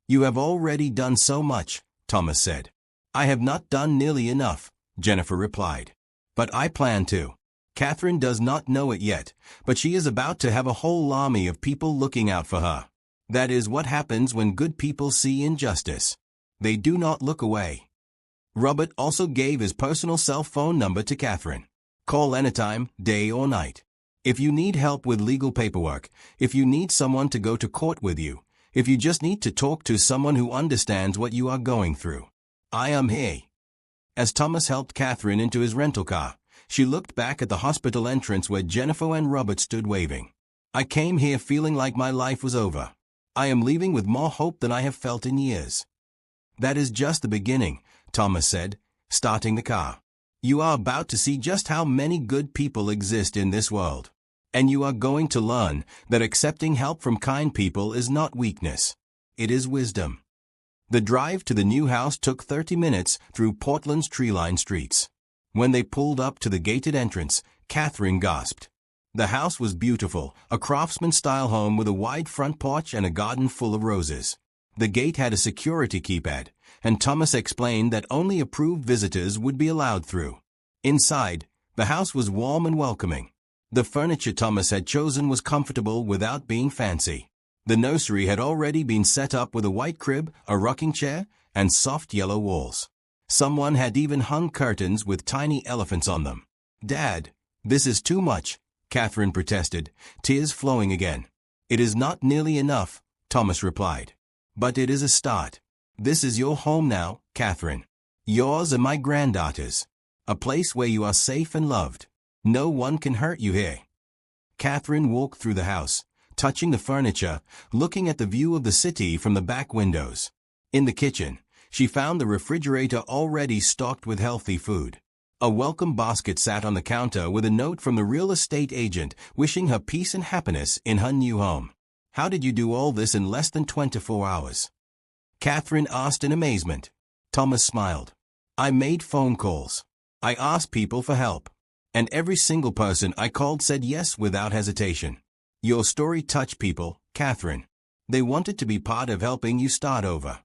"You have already done so much," Thomas said. "I have not done nearly enough," Jennifer replied. "But I plan to. Catherine does not know it yet, but she is about to have a whole army of people looking out for her. That is what happens when good people see injustice. They do not look away." Robert also gave his personal cell phone number to Catherine. "Call anytime, day or night. If you need help with legal paperwork, if you need someone to go to court with you, if you just need to talk to someone who understands what you are going through, I am here. As Thomas helped Catherine into his rental car, she looked back at the hospital entrance where Jennifer and Robert stood waving. I came here feeling like my life was over. I am leaving with more hope than I have felt in years. That is just the beginning, Thomas said, starting the car. You are about to see just how many good people exist in this world. And you are going to learn that accepting help from kind people is not weakness. It is wisdom. The drive to the new house took 30 minutes through Portland's tree-lined streets. When they pulled up to the gated entrance, Catherine gasped. The house was beautiful, a craftsman-style home with a wide front porch and a garden full of roses. The gate had a security keypad, and Thomas explained that only approved visitors would be allowed through. Inside, the house was warm and welcoming. The furniture Thomas had chosen was comfortable without being fancy. The nursery had already been set up with a white crib, a rocking chair, and soft yellow walls. Someone had even hung curtains with tiny elephants on them. Dad, this is too much, Catherine protested, tears flowing again. It is not nearly enough, Thomas replied. But it is a start. This is your home now, Catherine. Yours and my granddaughter's. A place where you are safe and loved. No one can hurt you here. Catherine walked through the house, touching the furniture, looking at the view of the city from the back windows. In the kitchen, she found the refrigerator already stocked with healthy food. A welcome basket sat on the counter with a note from the real estate agent wishing her peace and happiness in her new home. How did you do all this in less than 24 hours? Catherine asked in amazement. Thomas smiled. I made phone calls. I asked people for help. And every single person I called said yes without hesitation. Your story touched people, Catherine. They wanted to be part of helping you start over.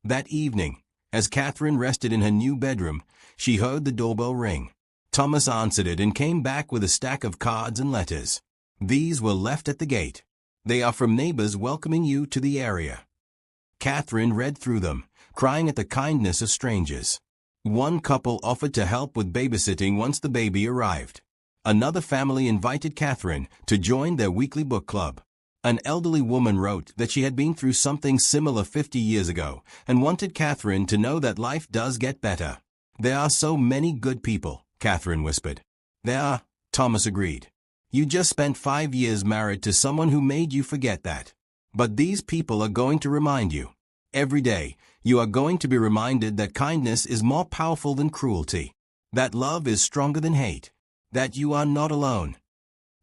That evening, as Catherine rested in her new bedroom, she heard the doorbell ring. Thomas answered it and came back with a stack of cards and letters. These were left at the gate. They are from neighbors welcoming you to the area. Catherine read through them, crying at the kindness of strangers. One couple offered to help with babysitting once the baby arrived. Another family invited Catherine to join their weekly book club. An elderly woman wrote that she had been through something similar 50 years ago and wanted Catherine to know that life does get better. There are so many good people, Catherine whispered. There are, Thomas agreed. You just spent 5 years married to someone who made you forget that. But these people are going to remind you. Every day, you are going to be reminded that kindness is more powerful than cruelty. That love is stronger than hate. That you are not alone.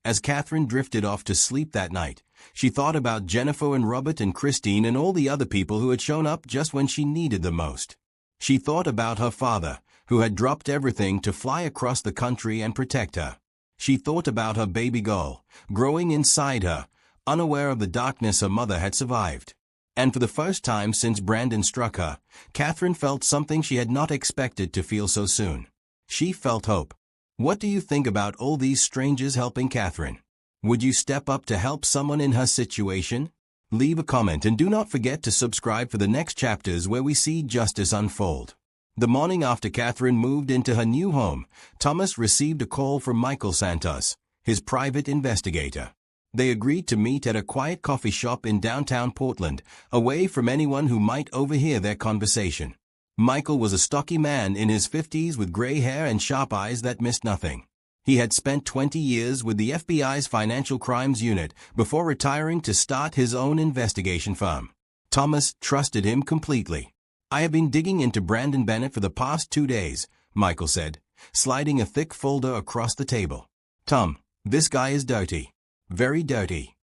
As Catherine drifted off to sleep that night, she thought about Jennifer and Robert and Christine and all the other people who had shown up just when she needed them most. She thought about her father, who had dropped everything to fly across the country and protect her. She thought about her baby girl, growing inside her, unaware of the darkness her mother had survived. And for the first time since Brandon struck her, Catherine felt something she had not expected to feel so soon. She felt hope. What do you think about all these strangers helping Catherine? Would you step up to help someone in her situation? Leave a comment and do not forget to subscribe for the next chapters where we see justice unfold. The morning after Catherine moved into her new home, Thomas received a call from Michael Santos, his private investigator. They agreed to meet at a quiet coffee shop in downtown Portland, away from anyone who might overhear their conversation. Michael was a stocky man in his 50s with gray hair and sharp eyes that missed nothing. He had spent 20 years with the FBI's Financial Crimes Unit before retiring to start his own investigation firm. Thomas trusted him completely. I have been digging into Brandon Bennett for the past 2 days, Michael said, sliding a thick folder across the table. Tom, this guy is dirty. Very dirty.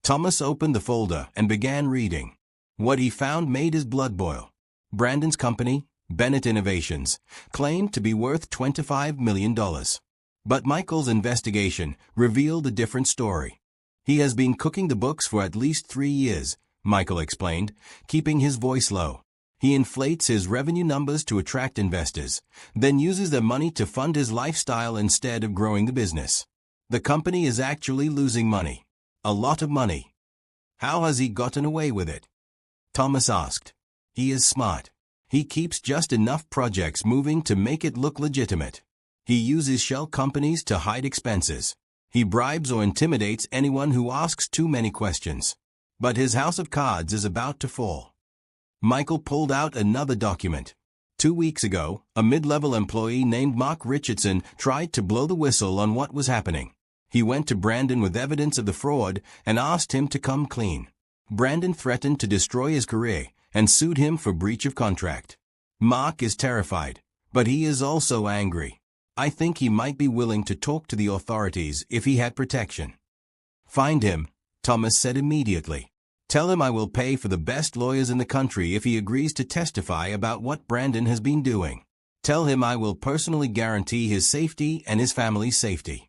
Thomas opened the folder and began reading. What he found made his blood boil. Brandon's company, Bennett Innovations, claimed to be worth $25 million. But Michael's investigation revealed a different story. He has been cooking the books for at least 3 years, Michael explained, keeping his voice low. He inflates his revenue numbers to attract investors, then uses their money to fund his lifestyle instead of growing the business. The company is actually losing money. A lot of money. How has he gotten away with it? Thomas asked. He is smart. He keeps just enough projects moving to make it look legitimate. He uses shell companies to hide expenses. He bribes or intimidates anyone who asks too many questions. But his house of cards is about to fall. Michael pulled out another document. 2 weeks ago, a mid-level employee named Mark Richardson tried to blow the whistle on what was happening. He went to Brandon with evidence of the fraud and asked him to come clean. Brandon threatened to destroy his career and sued him for breach of contract. Mark is terrified, but he is also angry. I think he might be willing to talk to the authorities if he had protection. Find him, Thomas said immediately. Tell him I will pay for the best lawyers in the country if he agrees to testify about what Brandon has been doing. Tell him I will personally guarantee his safety and his family's safety.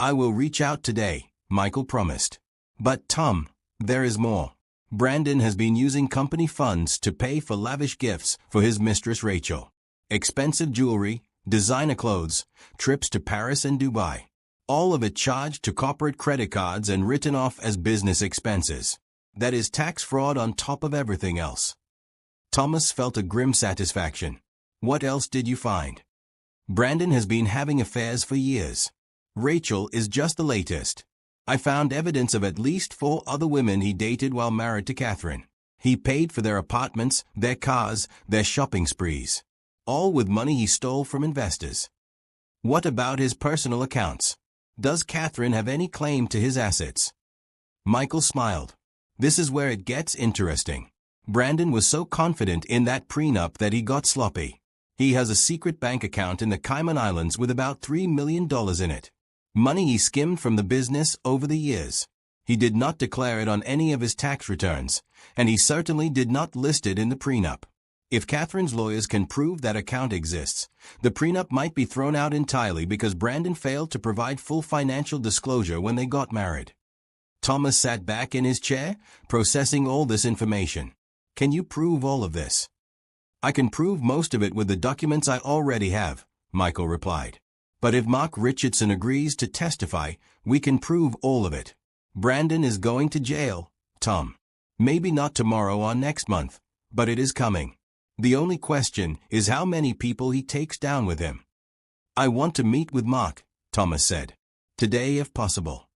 I will reach out today, Michael promised. But Tom, there is more. Brandon has been using company funds to pay for lavish gifts for his mistress Rachel. Expensive jewelry, designer clothes, trips to Paris and Dubai. All of it charged to corporate credit cards and written off as business expenses. That is tax fraud on top of everything else. Thomas felt a grim satisfaction. What else did you find? Brandon has been having affairs for years. Rachel is just the latest. I found evidence of at least 4 other women he dated while married to Catherine. He paid for their apartments, their cars, their shopping sprees. All with money he stole from investors. What about his personal accounts? Does Catherine have any claim to his assets? Michael smiled. This is where it gets interesting. Brandon was so confident in that prenup that he got sloppy. He has a secret bank account in the Cayman Islands with about $3 million in it. Money he skimmed from the business over the years. He did not declare it on any of his tax returns, and he certainly did not list it in the prenup. If Catherine's lawyers can prove that account exists, the prenup might be thrown out entirely because Brandon failed to provide full financial disclosure when they got married. Thomas sat back in his chair, processing all this information. Can you prove all of this? I can prove most of it with the documents I already have, Michael replied. But if Mark Richardson agrees to testify, we can prove all of it. Brandon is going to jail, Tom. Maybe not tomorrow or next month, but it is coming. The only question is how many people he takes down with him. I want to meet with Mark, Thomas said. Today if possible.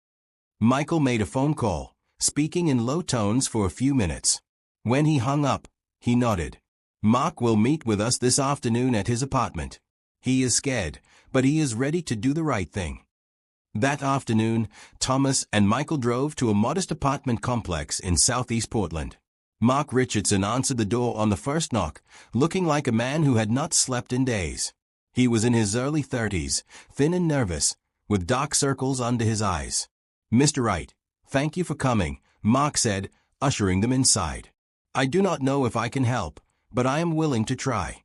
Michael made a phone call, speaking in low tones for a few minutes. When he hung up, he nodded. Mark will meet with us this afternoon at his apartment. He is scared, but he is ready to do the right thing. That afternoon, Thomas and Michael drove to a modest apartment complex in southeast Portland. Mark Richardson answered the door on the first knock, looking like a man who had not slept in days. He was in his early 30s, thin and nervous, with dark circles under his eyes. Mr. Wright, thank you for coming, Mark said, ushering them inside. I do not know if I can help, but I am willing to try.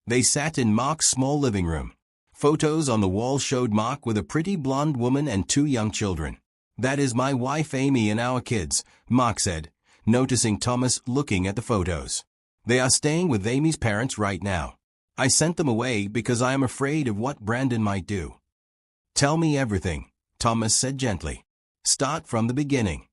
They sat in Mark's small living room. Photos on the wall showed Mark with a pretty blonde woman and 2 young children. That is my wife Amy and our kids, Mark said, noticing Thomas looking at the photos. They are staying with Amy's parents right now. I sent them away because I am afraid of what Brandon might do. Tell me everything, Thomas said gently. Start from the beginning.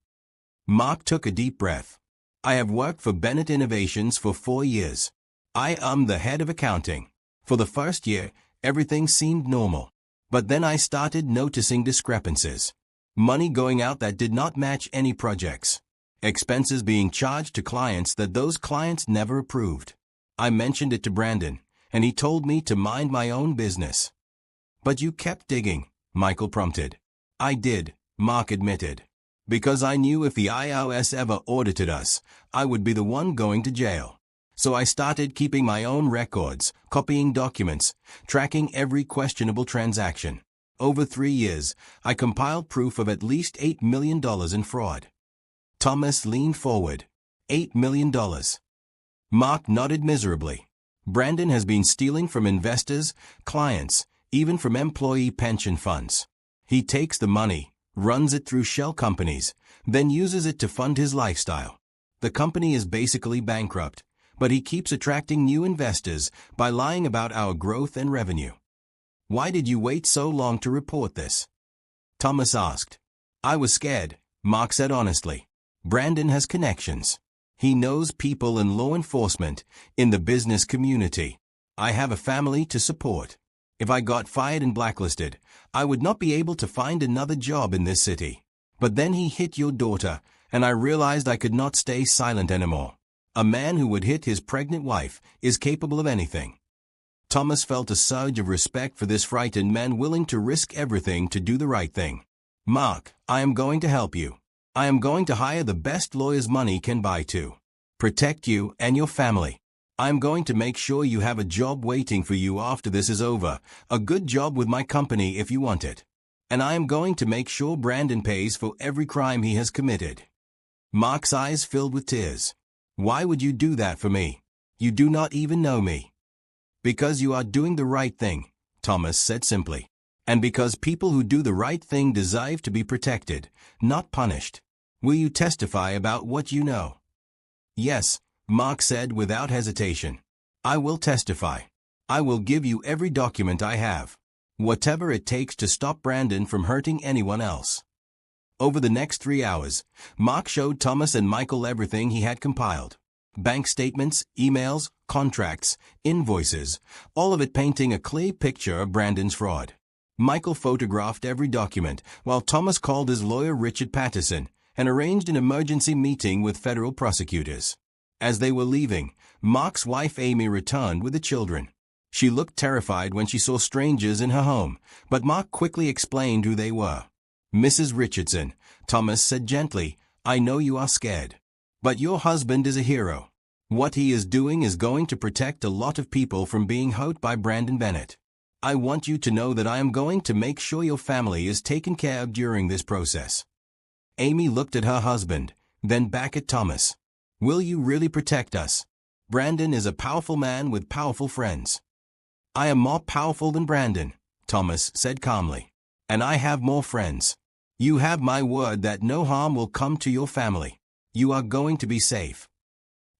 Mark took a deep breath. I have worked for Bennett Innovations for 4 years. I am the head of accounting. For the first year, everything seemed normal. But then I started noticing discrepancies. Money going out that did not match any projects. Expenses being charged to clients that those clients never approved. I mentioned it to Brandon, and he told me to mind my own business. But you kept digging, Michael prompted. I did, Mark admitted. Because I knew if the IRS ever audited us, I would be the one going to jail. So I started keeping my own records, copying documents, tracking every questionable transaction. Over 3 years, I compiled proof of at least $8 million in fraud. Thomas leaned forward. $8 million. Mark nodded miserably. Brandon has been stealing from investors, clients, even from employee pension funds. He takes the money, runs it through shell companies, then uses it to fund his lifestyle. The company is basically bankrupt, but he keeps attracting new investors by lying about our growth and revenue. Why did you wait so long to report this? Thomas asked. I was scared, Mark said honestly. Brandon has connections. He knows people in law enforcement, in the business community. I have a family to support. If I got fired and blacklisted, I would not be able to find another job in this city. But then he hit your daughter, and I realized I could not stay silent anymore. A man who would hit his pregnant wife is capable of anything." Thomas felt a surge of respect for this frightened man willing to risk everything to do the right thing. "Mark, I am going to help you. I am going to hire the best lawyers money can buy to protect you and your family. I am going to make sure you have a job waiting for you after this is over, a good job with my company if you want it. And I am going to make sure Brandon pays for every crime he has committed." Mark's eyes filled with tears. "Why would you do that for me? You do not even know me." "Because you are doing the right thing," Thomas said simply. "And because people who do the right thing deserve to be protected, not punished. Will you testify about what you know?" "Yes," Mark said without hesitation. "I will testify. I will give you every document I have. Whatever it takes to stop Brandon from hurting anyone else." Over the next 3 hours, Mark showed Thomas and Michael everything he had compiled. Bank statements, emails, contracts, invoices, all of it painting a clear picture of Brandon's fraud. Michael photographed every document, while Thomas called his lawyer Richard Patterson and arranged an emergency meeting with federal prosecutors. As they were leaving, Mark's wife Amy returned with the children. She looked terrified when she saw strangers in her home, but Mark quickly explained who they were. "Mrs. Richardson," Thomas said gently, "I know you are scared. But your husband is a hero. What he is doing is going to protect a lot of people from being hurt by Brandon Bennett. I want you to know that I am going to make sure your family is taken care of during this process." Amy looked at her husband, then back at Thomas. "Will you really protect us? Brandon is a powerful man with powerful friends." "I am more powerful than Brandon," Thomas said calmly. "And I have more friends. You have my word that no harm will come to your family. You are going to be safe."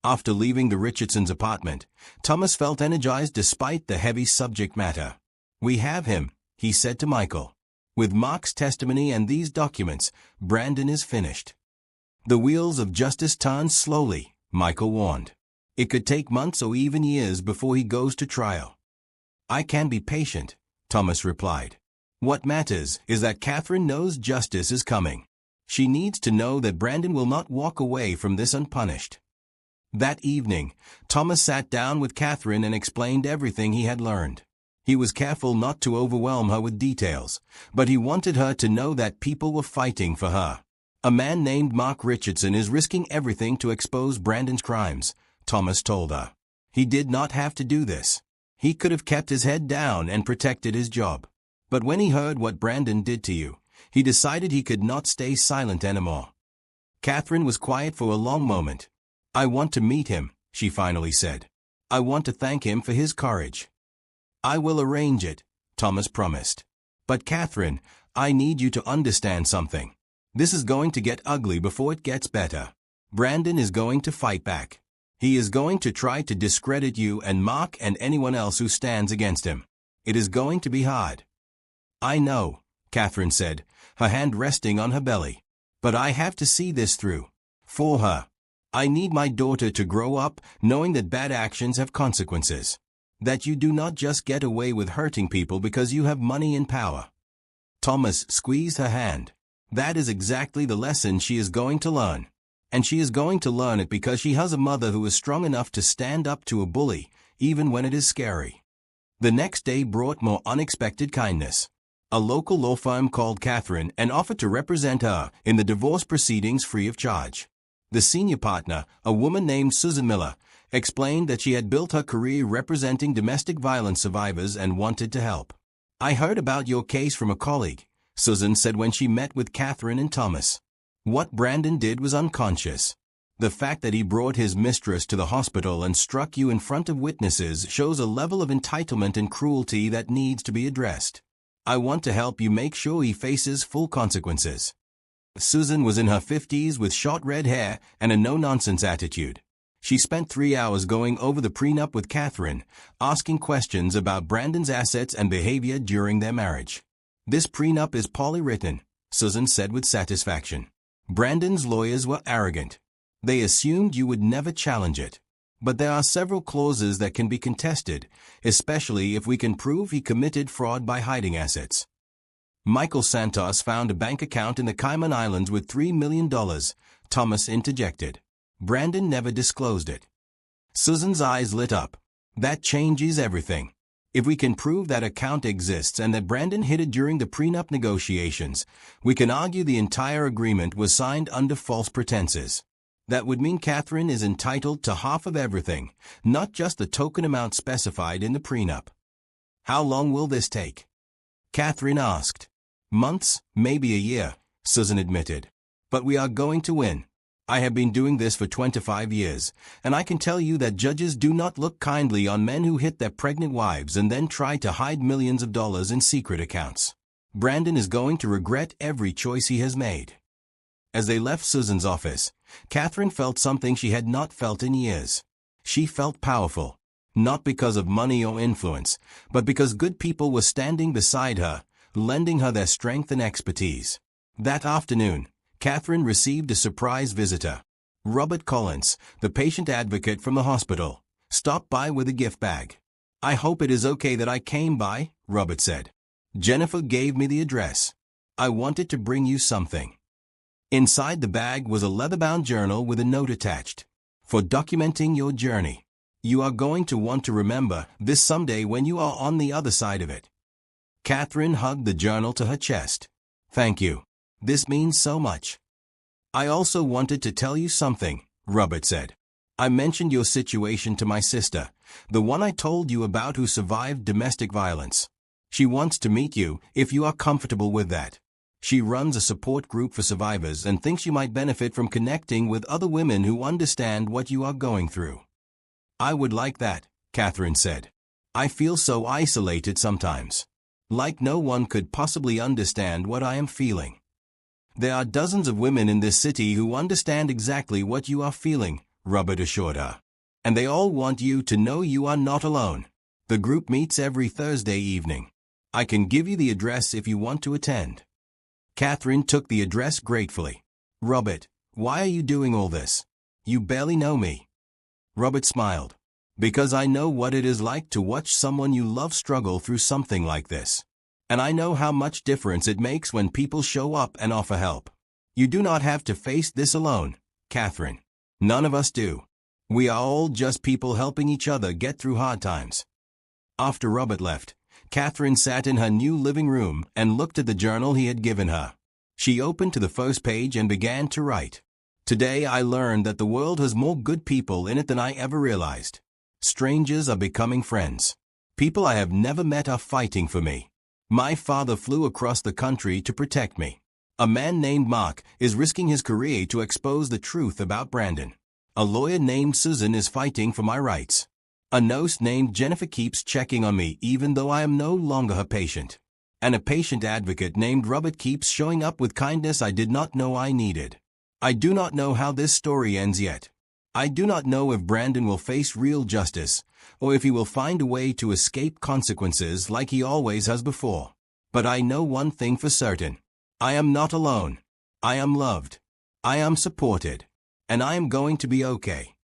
After leaving the Richardsons' apartment, Thomas felt energized despite the heavy subject matter. "We have him," he said to Michael. "With Mark's testimony and these documents, Brandon is finished." "The wheels of justice turn slowly," Michael warned. "It could take months or even years before he goes to trial." "I can be patient," Thomas replied. "What matters is that Catherine knows justice is coming. She needs to know that Brandon will not walk away from this unpunished." That evening, Thomas sat down with Catherine and explained everything he had learned. He was careful not to overwhelm her with details, but he wanted her to know that people were fighting for her. "A man named Mark Richardson is risking everything to expose Brandon's crimes," Thomas told her. "He did not have to do this. He could have kept his head down and protected his job. But when he heard what Brandon did to you, he decided he could not stay silent anymore." Catherine was quiet for a long moment. "I want to meet him," she finally said. "I want to thank him for his courage." "I will arrange it," Thomas promised. "But Catherine, I need you to understand something. This is going to get ugly before it gets better. Brandon is going to fight back. He is going to try to discredit you and Mark and anyone else who stands against him. It is going to be hard." "I know," Catherine said, her hand resting on her belly. "But I have to see this through. For her. I need my daughter to grow up knowing that bad actions have consequences. That you do not just get away with hurting people because you have money and power." Thomas squeezed her hand. "That is exactly the lesson she is going to learn. And she is going to learn it because she has a mother who is strong enough to stand up to a bully, even when it is scary." The next day brought more unexpected kindness. A local law firm called Catherine and offered to represent her in the divorce proceedings free of charge. The senior partner, a woman named Susan Miller, explained that she had built her career representing domestic violence survivors and wanted to help. "I heard about your case from a colleague," Susan said when she met with Catherine and Thomas. "What Brandon did was unconscious. The fact that he brought his mistress to the hospital and struck you in front of witnesses shows a level of entitlement and cruelty that needs to be addressed. I want to help you make sure he faces full consequences." Susan was in her 50s with short red hair and a no-nonsense attitude. She spent 3 hours going over the prenup with Catherine, asking questions about Brandon's assets and behavior during their marriage. "This prenup is poorly written," Susan said with satisfaction. "Brandon's lawyers were arrogant. They assumed you would never challenge it. But there are several clauses that can be contested, especially if we can prove he committed fraud by hiding assets. Michael Santos found a bank account in the Cayman Islands with $3 million, Thomas interjected. Brandon never disclosed it. Susan's eyes lit up. That changes everything. If we can prove that account exists and that Brandon hid it during the prenup negotiations, we can argue the entire agreement was signed under false pretenses. That would mean Catherine is entitled to half of everything, not just the token amount specified in the prenup. How long will this take? Catherine asked. Months, maybe a year, Susan admitted. But we are going to win. I have been doing this for 25 years, and I can tell you that judges do not look kindly on men who hit their pregnant wives and then try to hide millions of dollars in secret accounts. Brandon is going to regret every choice he has made. As they left Susan's office, Catherine felt something she had not felt in years. She felt powerful, not because of money or influence, but because good people were standing beside her, lending her their strength and expertise. That afternoon, Catherine received a surprise visitor. Robert Collins, the patient advocate from the hospital, stopped by with a gift bag. I hope it is okay that I came by, Robert said. Jennifer gave me the address. I wanted to bring you something. Inside the bag was a leather-bound journal with a note attached. For documenting your journey. You are going to want to remember this someday when you are on the other side of it. Catherine hugged the journal to her chest. Thank you. This means so much. I also wanted to tell you something, Robert said. I mentioned your situation to my sister, the one I told you about who survived domestic violence. She wants to meet you if you are comfortable with that. She runs a support group for survivors and thinks you might benefit from connecting with other women who understand what you are going through. I would like that, Catherine said. I feel so isolated sometimes. Like no one could possibly understand what I am feeling. There are dozens of women in this city who understand exactly what you are feeling, Robert assured her. And they all want you to know you are not alone. The group meets every Thursday evening. I can give you the address if you want to attend. Catherine took the address gratefully. Robert, why are you doing all this? You barely know me. Robert smiled. Because I know what it is like to watch someone you love struggle through something like this. And I know how much difference it makes when people show up and offer help. You do not have to face this alone, Catherine. None of us do. We are all just people helping each other get through hard times. After Robert left, Catherine sat in her new living room and looked at the journal he had given her. She opened to the first page and began to write. Today I learned that the world has more good people in it than I ever realized. Strangers are becoming friends. People I have never met are fighting for me. My father flew across the country to protect me. A man named Mark is risking his career to expose the truth about Brandon. A lawyer named Susan is fighting for my rights. A nurse named Jennifer keeps checking on me even though I am no longer her patient. And a patient advocate named Robert keeps showing up with kindness I did not know I needed. I do not know how this story ends yet. I do not know if Brandon will face real justice, or if he will find a way to escape consequences like he always has before. But I know one thing for certain. I am not alone. I am loved. I am supported. And I am going to be okay.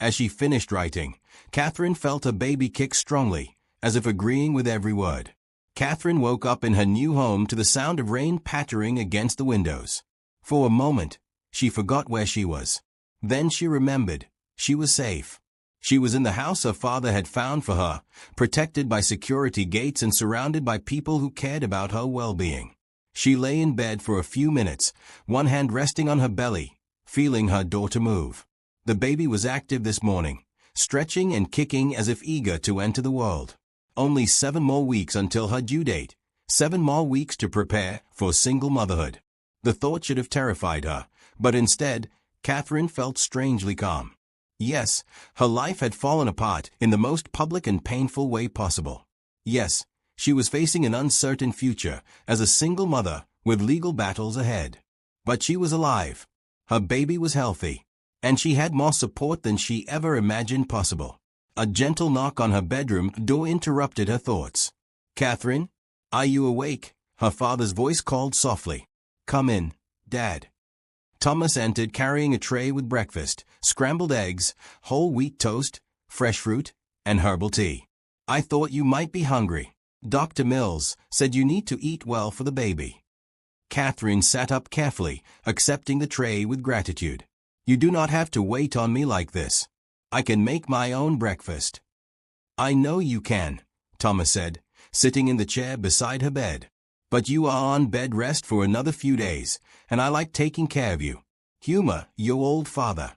As she finished writing, Catherine felt her baby kick strongly, as if agreeing with every word. Catherine woke up in her new home to the sound of rain pattering against the windows. For a moment, she forgot where she was. Then she remembered. She was safe. She was in the house her father had found for her, protected by security gates and surrounded by people who cared about her well-being. She lay in bed for a few minutes, one hand resting on her belly, feeling her daughter move. The baby was active this morning, stretching and kicking as if eager to enter the world. Only 7 more weeks until her due date, 7 more weeks to prepare for single motherhood. The thought should have terrified her, but instead, Catherine felt strangely calm. Yes, her life had fallen apart in the most public and painful way possible. Yes, she was facing an uncertain future as a single mother with legal battles ahead. But she was alive. Her baby was healthy. And she had more support than she ever imagined possible. A gentle knock on her bedroom door interrupted her thoughts. Catherine, are you awake? Her father's voice called softly. Come in, Dad. Thomas entered carrying a tray with breakfast, scrambled eggs, whole wheat toast, fresh fruit, and herbal tea. "I thought you might be hungry. Dr. Mills said you need to eat well for the baby." Catherine sat up carefully, accepting the tray with gratitude. "You do not have to wait on me like this. I can make my own breakfast." "I know you can," Thomas said, sitting in the chair beside her bed. "But you are on bed rest for another few days, and I like taking care of you. Humor your old father."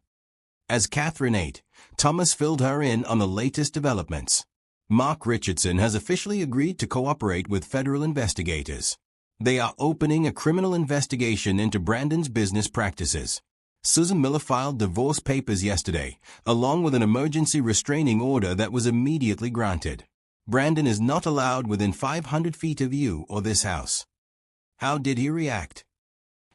As Catherine ate, Thomas filled her in on the latest developments. Mark Richardson has officially agreed to cooperate with federal investigators. They are opening a criminal investigation into Brandon's business practices. Susan Miller filed divorce papers yesterday, along with an emergency restraining order that was immediately granted. Brandon is not allowed within 500 feet of you or this house. How did he react?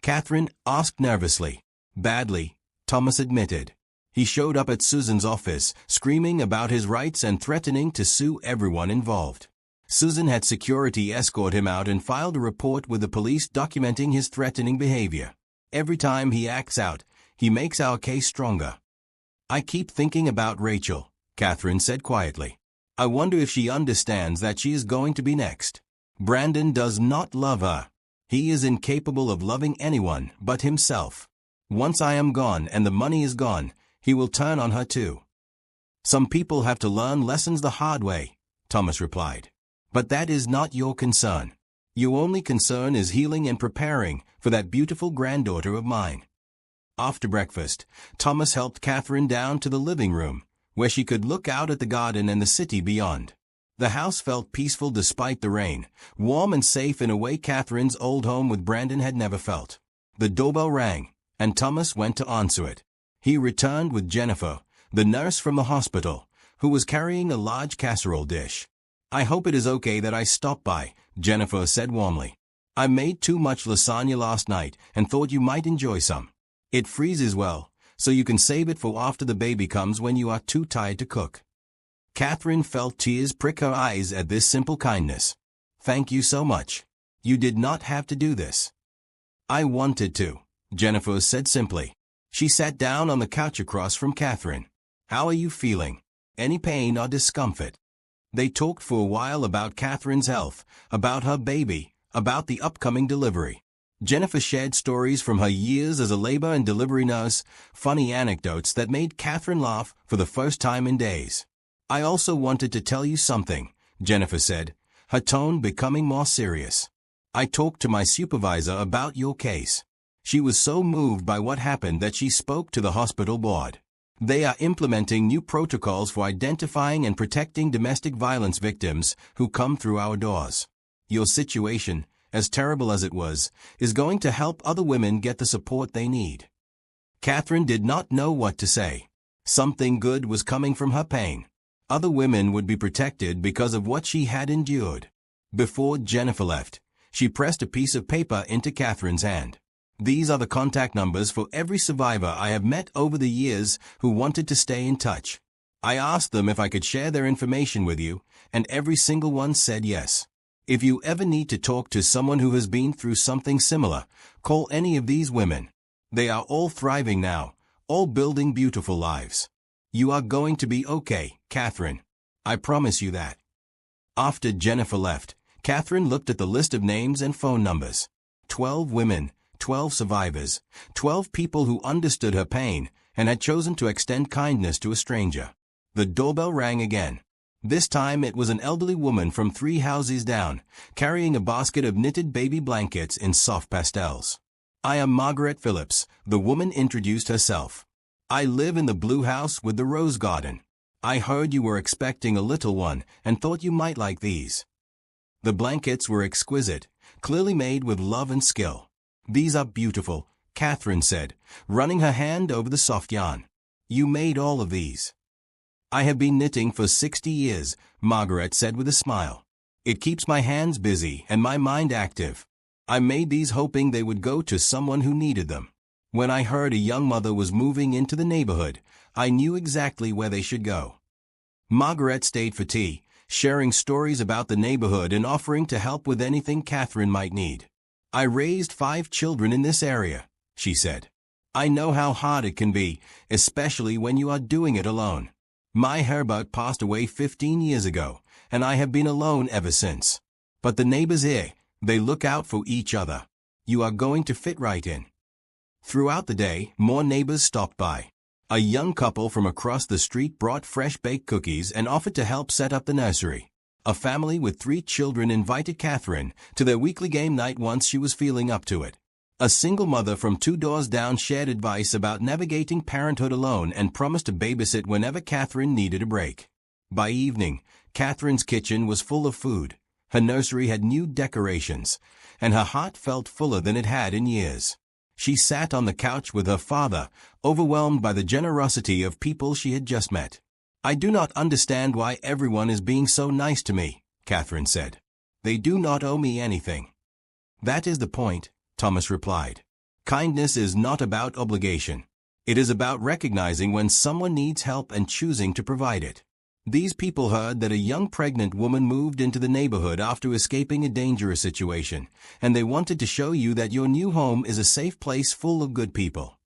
Catherine asked nervously. Badly, Thomas admitted. He showed up at Susan's office, screaming about his rights and threatening to sue everyone involved. Susan had security escort him out and filed a report with the police documenting his threatening behavior. Every time he acts out, he makes our case stronger. "I keep thinking about Rachel," Catherine said quietly. "I wonder if she understands that she is going to be next. Brandon does not love her. He is incapable of loving anyone but himself. Once I am gone and the money is gone, he will turn on her too." "Some people have to learn lessons the hard way," Thomas replied. "But that is not your concern. Your only concern is healing and preparing for that beautiful granddaughter of mine." After breakfast, Thomas helped Catherine down to the living room, where she could look out at the garden and the city beyond. The house felt peaceful despite the rain, warm and safe in a way Catherine's old home with Brandon had never felt. The doorbell rang, and Thomas went to answer it. He returned with Jennifer, the nurse from the hospital, who was carrying a large casserole dish. "I hope it is okay that I stopped by," Jennifer said warmly. "I made too much lasagna last night and thought you might enjoy some. It freezes well, so you can save it for after the baby comes when you are too tired to cook." Catherine felt tears prick her eyes at this simple kindness. "Thank you so much. You did not have to do this." "I wanted to," Jennifer said simply. She sat down on the couch across from Catherine. "How are you feeling? Any pain or discomfort?" They talked for a while about Catherine's health, about her baby, about the upcoming delivery. Jennifer shared stories from her years as a labor and delivery nurse, funny anecdotes that made Catherine laugh for the first time in days. "I also wanted to tell you something," Jennifer said, her tone becoming more serious. "I talked to my supervisor about your case. She was so moved by what happened that she spoke to the hospital board. They are implementing new protocols for identifying and protecting domestic violence victims who come through our doors. Your situation, as terrible as it was, is going to help other women get the support they need." Catherine did not know what to say. Something good was coming from her pain. Other women would be protected because of what she had endured. Before Jennifer left, she pressed a piece of paper into Catherine's hand. "These are the contact numbers for every survivor I have met over the years who wanted to stay in touch. I asked them if I could share their information with you, and every single one said yes. If you ever need to talk to someone who has been through something similar, call any of these women. They are all thriving now, all building beautiful lives. You are going to be okay, Catherine. I promise you that." After Jennifer left, Catherine looked at the list of names and phone numbers. 12 women, 12 survivors, 12 people who understood her pain and had chosen to extend kindness to a stranger. The doorbell rang again. This time it was an elderly woman from 3 houses down, carrying a basket of knitted baby blankets in soft pastels. "I am Margaret Phillips," the woman introduced herself. "I live in the blue house with the rose garden. I heard you were expecting a little one and thought you might like these." The blankets were exquisite, clearly made with love and skill. "These are beautiful," Catherine said, running her hand over the soft yarn. "You made all of these." "I have been knitting for 60 years, Margaret said with a smile. "It keeps my hands busy and my mind active. I made these hoping they would go to someone who needed them. When I heard a young mother was moving into the neighborhood, I knew exactly where they should go." Margaret stayed for tea, sharing stories about the neighborhood and offering to help with anything Catherine might need. "I raised 5 children in this area," she said. I know how hard it can be, especially when you are doing it alone. My Herbert passed away 15 years ago, and I have been alone ever since. But the neighbors here, they look out for each other. You are going to fit right in. Throughout the day, more neighbors stopped by. A young couple from across the street brought fresh baked cookies and offered to help set up the nursery. A family with 3 children invited Catherine to their weekly game night once she was feeling up to it. A single mother from 2 doors down shared advice about navigating parenthood alone and promised to babysit whenever Catherine needed a break. By evening, Catherine's kitchen was full of food. Her nursery had new decorations, and her heart felt fuller than it had in years. She sat on the couch with her father, overwhelmed by the generosity of people she had just met. I do not understand why everyone is being so nice to me, Catherine said. They do not owe me anything. That is the point, Thomas replied. Kindness is not about obligation. It is about recognizing when someone needs help and choosing to provide it. These people heard that a young pregnant woman moved into the neighborhood after escaping a dangerous situation, and they wanted to show you that your new home is a safe place full of good people.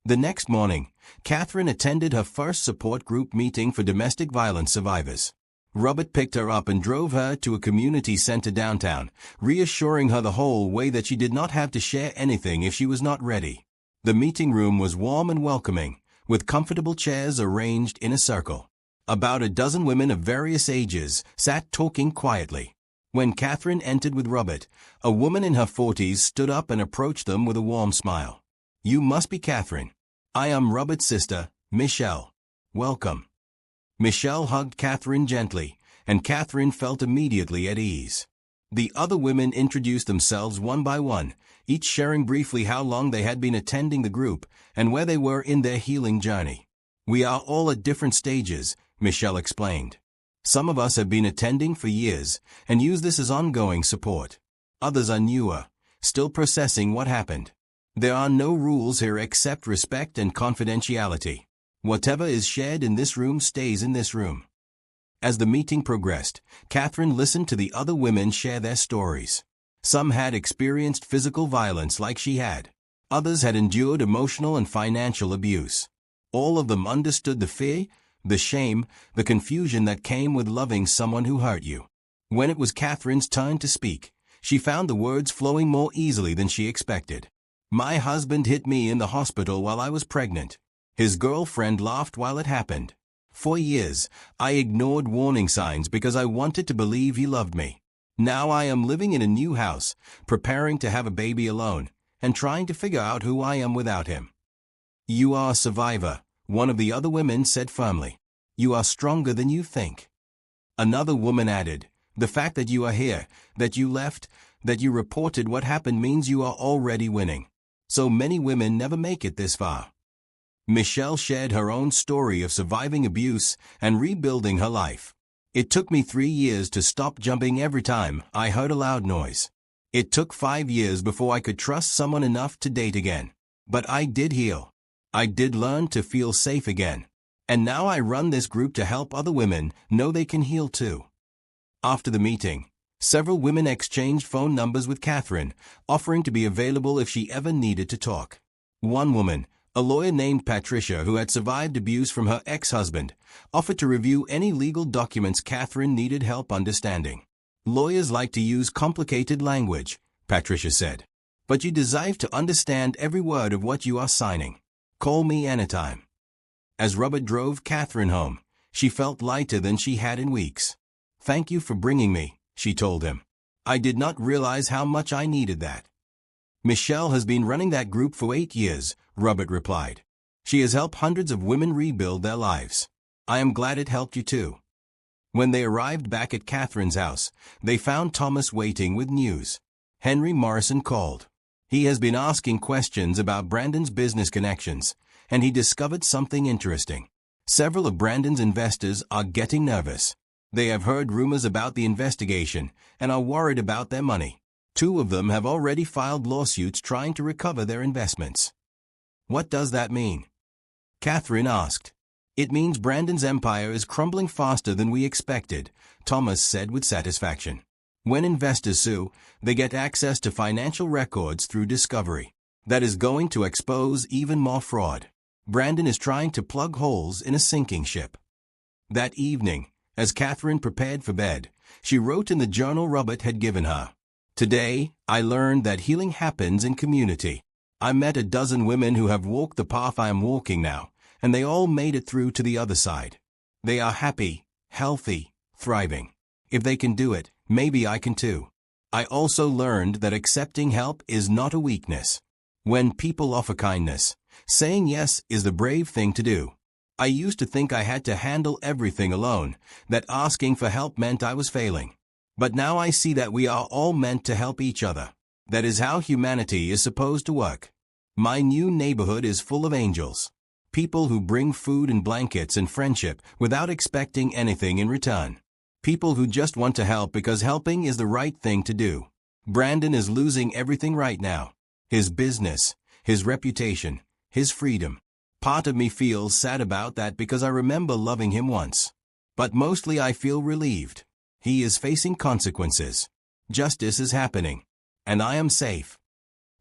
The next morning, Catherine attended her first support group meeting for domestic violence survivors. Robert picked her up and drove her to a community center downtown, reassuring her the whole way that she did not have to share anything if she was not ready. The meeting room was warm and welcoming, with comfortable chairs arranged in a circle. About a dozen women of various ages sat talking quietly. When Catherine entered with Robert, a woman in her 40s stood up and approached them with a warm smile. You must be Catherine. I am Robert's sister, Michelle. Welcome. Michelle hugged Catherine gently, and Catherine felt immediately at ease. The other women introduced themselves one by one, each sharing briefly how long they had been attending the group and where they were in their healing journey. We are all at different stages, Michelle explained. Some of us have been attending for years and use this as ongoing support. Others are newer, still processing what happened. There are no rules here except respect and confidentiality. Whatever is shared in this room stays in this room. As the meeting progressed, Catherine listened to the other women share their stories. Some had experienced physical violence like she had. Others had endured emotional and financial abuse. All of them understood the fear, the shame, the confusion that came with loving someone who hurt you. When it was Catherine's turn to speak, she found the words flowing more easily than she expected. My husband hit me in the hospital while I was pregnant. His girlfriend laughed while it happened. For years, I ignored warning signs because I wanted to believe he loved me. Now I am living in a new house, preparing to have a baby alone, and trying to figure out who I am without him. You are a survivor, one of the other women said firmly. You are stronger than you think. Another woman added, the fact that you are here, that you left, that you reported what happened means you are already winning. So many women never make it this far. Michelle shared her own story of surviving abuse and rebuilding her life. It took me 3 years to stop jumping every time I heard a loud noise. It took 5 years before I could trust someone enough to date again. But I did heal. I did learn to feel safe again. And now I run this group to help other women know they can heal too. After the meeting, several women exchanged phone numbers with Catherine, offering to be available if she ever needed to talk. One woman, a lawyer named Patricia who had survived abuse from her ex-husband, offered to review any legal documents Catherine needed help understanding. Lawyers like to use complicated language, Patricia said. But you deserve to understand every word of what you are signing. Call me anytime. As Robert drove Catherine home, she felt lighter than she had in weeks. Thank you for bringing me, she told him. I did not realize how much I needed that. Michelle has been running that group for 8 years, Robert replied. She has helped hundreds of women rebuild their lives. I am glad it helped you too. When they arrived back at Catherine's house, they found Thomas waiting with news. Henry Morrison called. He has been asking questions about Brandon's business connections, and he discovered something interesting. Several of Brandon's investors are getting nervous. They have heard rumors about the investigation and are worried about their money. 2 of them have already filed lawsuits trying to recover their investments. What does that mean? Catherine asked. It means Brandon's empire is crumbling faster than we expected, Thomas said with satisfaction. When investors sue, they get access to financial records through discovery. that is going to expose even more fraud. Brandon is trying to plug holes in a sinking ship. That evening, as Catherine prepared for bed, she wrote in the journal Robert had given her, "Today, I learned that healing happens in community. I met a dozen women who have walked the path I am walking now, and they all made it through to the other side. They are happy, healthy, thriving. If they can do it, maybe I can too. I also learned that accepting help is not a weakness. When people offer kindness, saying yes is the brave thing to do. I used to think I had to handle everything alone, that asking for help meant I was failing. But now I see that we are all meant to help each other. That is how humanity is supposed to work. My new neighborhood is full of angels. People who bring food and blankets and friendship without expecting anything in return. People who just want to help because helping is the right thing to do. Brandon is losing everything right now. His business, his reputation, his freedom. Part of me feels sad about that because I remember loving him once. But mostly I feel relieved. He is facing consequences. Justice is happening. And I am safe."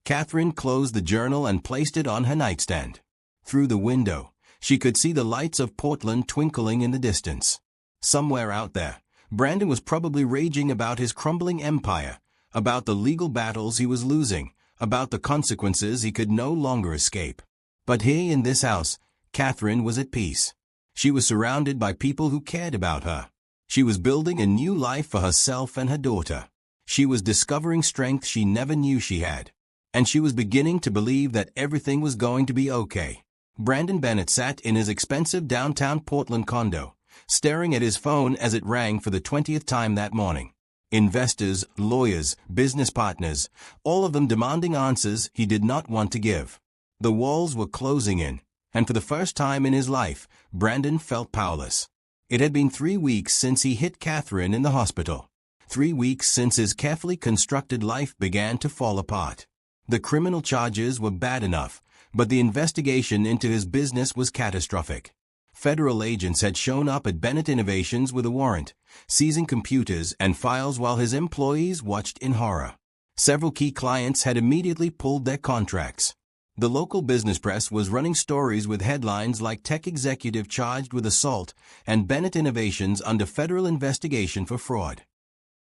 Catherine closed the journal and placed it on her nightstand. Through the window, she could see the lights of Portland twinkling in the distance. Somewhere out there, Brandon was probably raging about his crumbling empire, about the legal battles he was losing, about the consequences he could no longer escape. But here in this house, Catherine was at peace. She was surrounded by people who cared about her. She was building a new life for herself and her daughter. She was discovering strength she never knew she had. And she was beginning to believe that everything was going to be okay. Brandon Bennett sat in his expensive downtown Portland condo, staring at his phone as it rang for the 20th time that morning. Investors, lawyers, business partners, all of them demanding answers he did not want to give. The walls were closing in, and for the first time in his life, Brandon felt powerless. It had been 3 weeks since he hit Catherine in the hospital. 3 weeks since his carefully constructed life began to fall apart. The criminal charges were bad enough, but the investigation into his business was catastrophic. Federal agents had shown up at Bennett Innovations with a warrant, seizing computers and files while his employees watched in horror. Several key clients had immediately pulled their contracts. The local business press was running stories with headlines like "Tech Executive Charged with Assault" and "Bennett Innovations Under Federal Investigation for Fraud."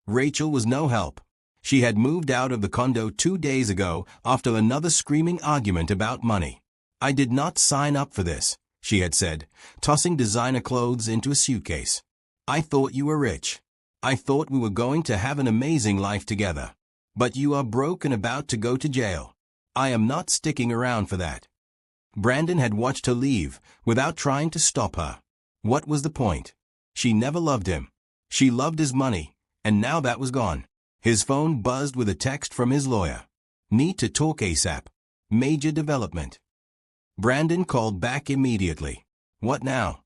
Rachel was no help. She had moved out of the condo 2 days ago after another screaming argument about money. "I did not sign up for this," she had said, tossing designer clothes into a suitcase. "I thought you were rich. I thought we were going to have an amazing life together. But you are broke and about to go to jail. I am not sticking around for that." Brandon had watched her leave, without trying to stop her. What was the point? She never loved him. She loved his money, and now that was gone. His phone buzzed with a text from his lawyer. "Need to talk ASAP. Major development." Brandon called back immediately. "What now?"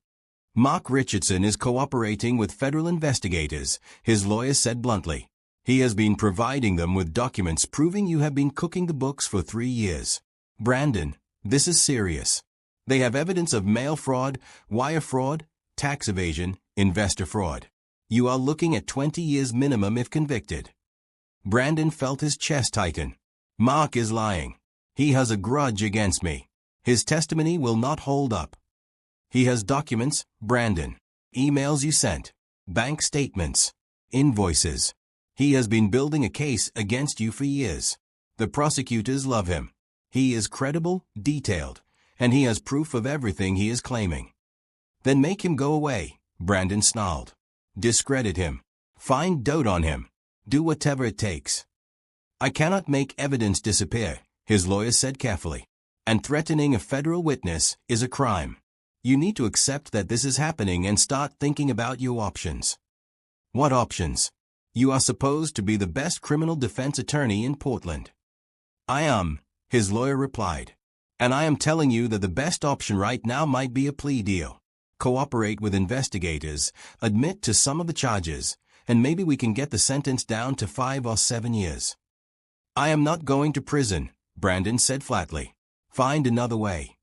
"Mark Richardson is cooperating with federal investigators," his lawyer said bluntly. "He has been providing them with documents proving you have been cooking the books for 3 years. Brandon, this is serious. They have evidence of mail fraud, wire fraud, tax evasion, investor fraud. You are looking at 20 years minimum if convicted." Brandon felt his chest tighten. "Mark is lying. He has a grudge against me. His testimony will not hold up. He has documents, Brandon. Emails you sent. Bank statements. Invoices. He has been building a case against you for years. The prosecutors love him. He is credible, detailed, and he has proof of everything he is claiming." "Then make him go away," Brandon snarled. "Discredit him. Find dote on him. Do whatever it takes." "I cannot make evidence disappear," his lawyer said carefully. "And threatening a federal witness is a crime. You need to accept that this is happening and start thinking about your options." "What options?" "You are supposed to be the best criminal defense attorney in Portland." "I am," his lawyer replied. "And I am telling you that the best option right now might be a plea deal. Cooperate with investigators, admit to some of the charges, and maybe we can get the sentence down to 5 or 7 years. "I am not going to prison," Brandon said flatly. "Find another way."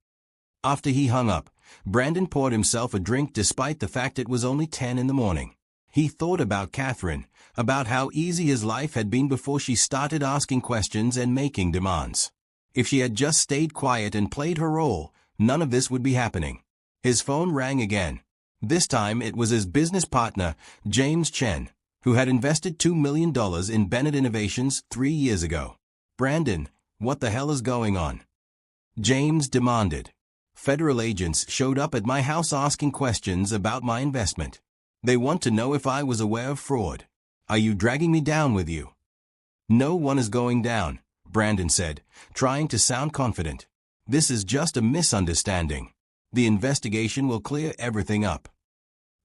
After he hung up, Brandon poured himself a drink despite the fact it was only 10 in the morning. He thought about Catherine, about how easy his life had been before she started asking questions and making demands. If she had just stayed quiet and played her role, none of this would be happening. His phone rang again. This time it was his business partner, James Chen, who had invested $2 million in Bennett Innovations 3 years ago. "Brandon, what the hell is going on?" James demanded. "Federal agents showed up at my house asking questions about my investment. They want to know if I was aware of fraud. Are you dragging me down with you?" "No one is going down," Brandon said, trying to sound confident. "This is just a misunderstanding. The investigation will clear everything up."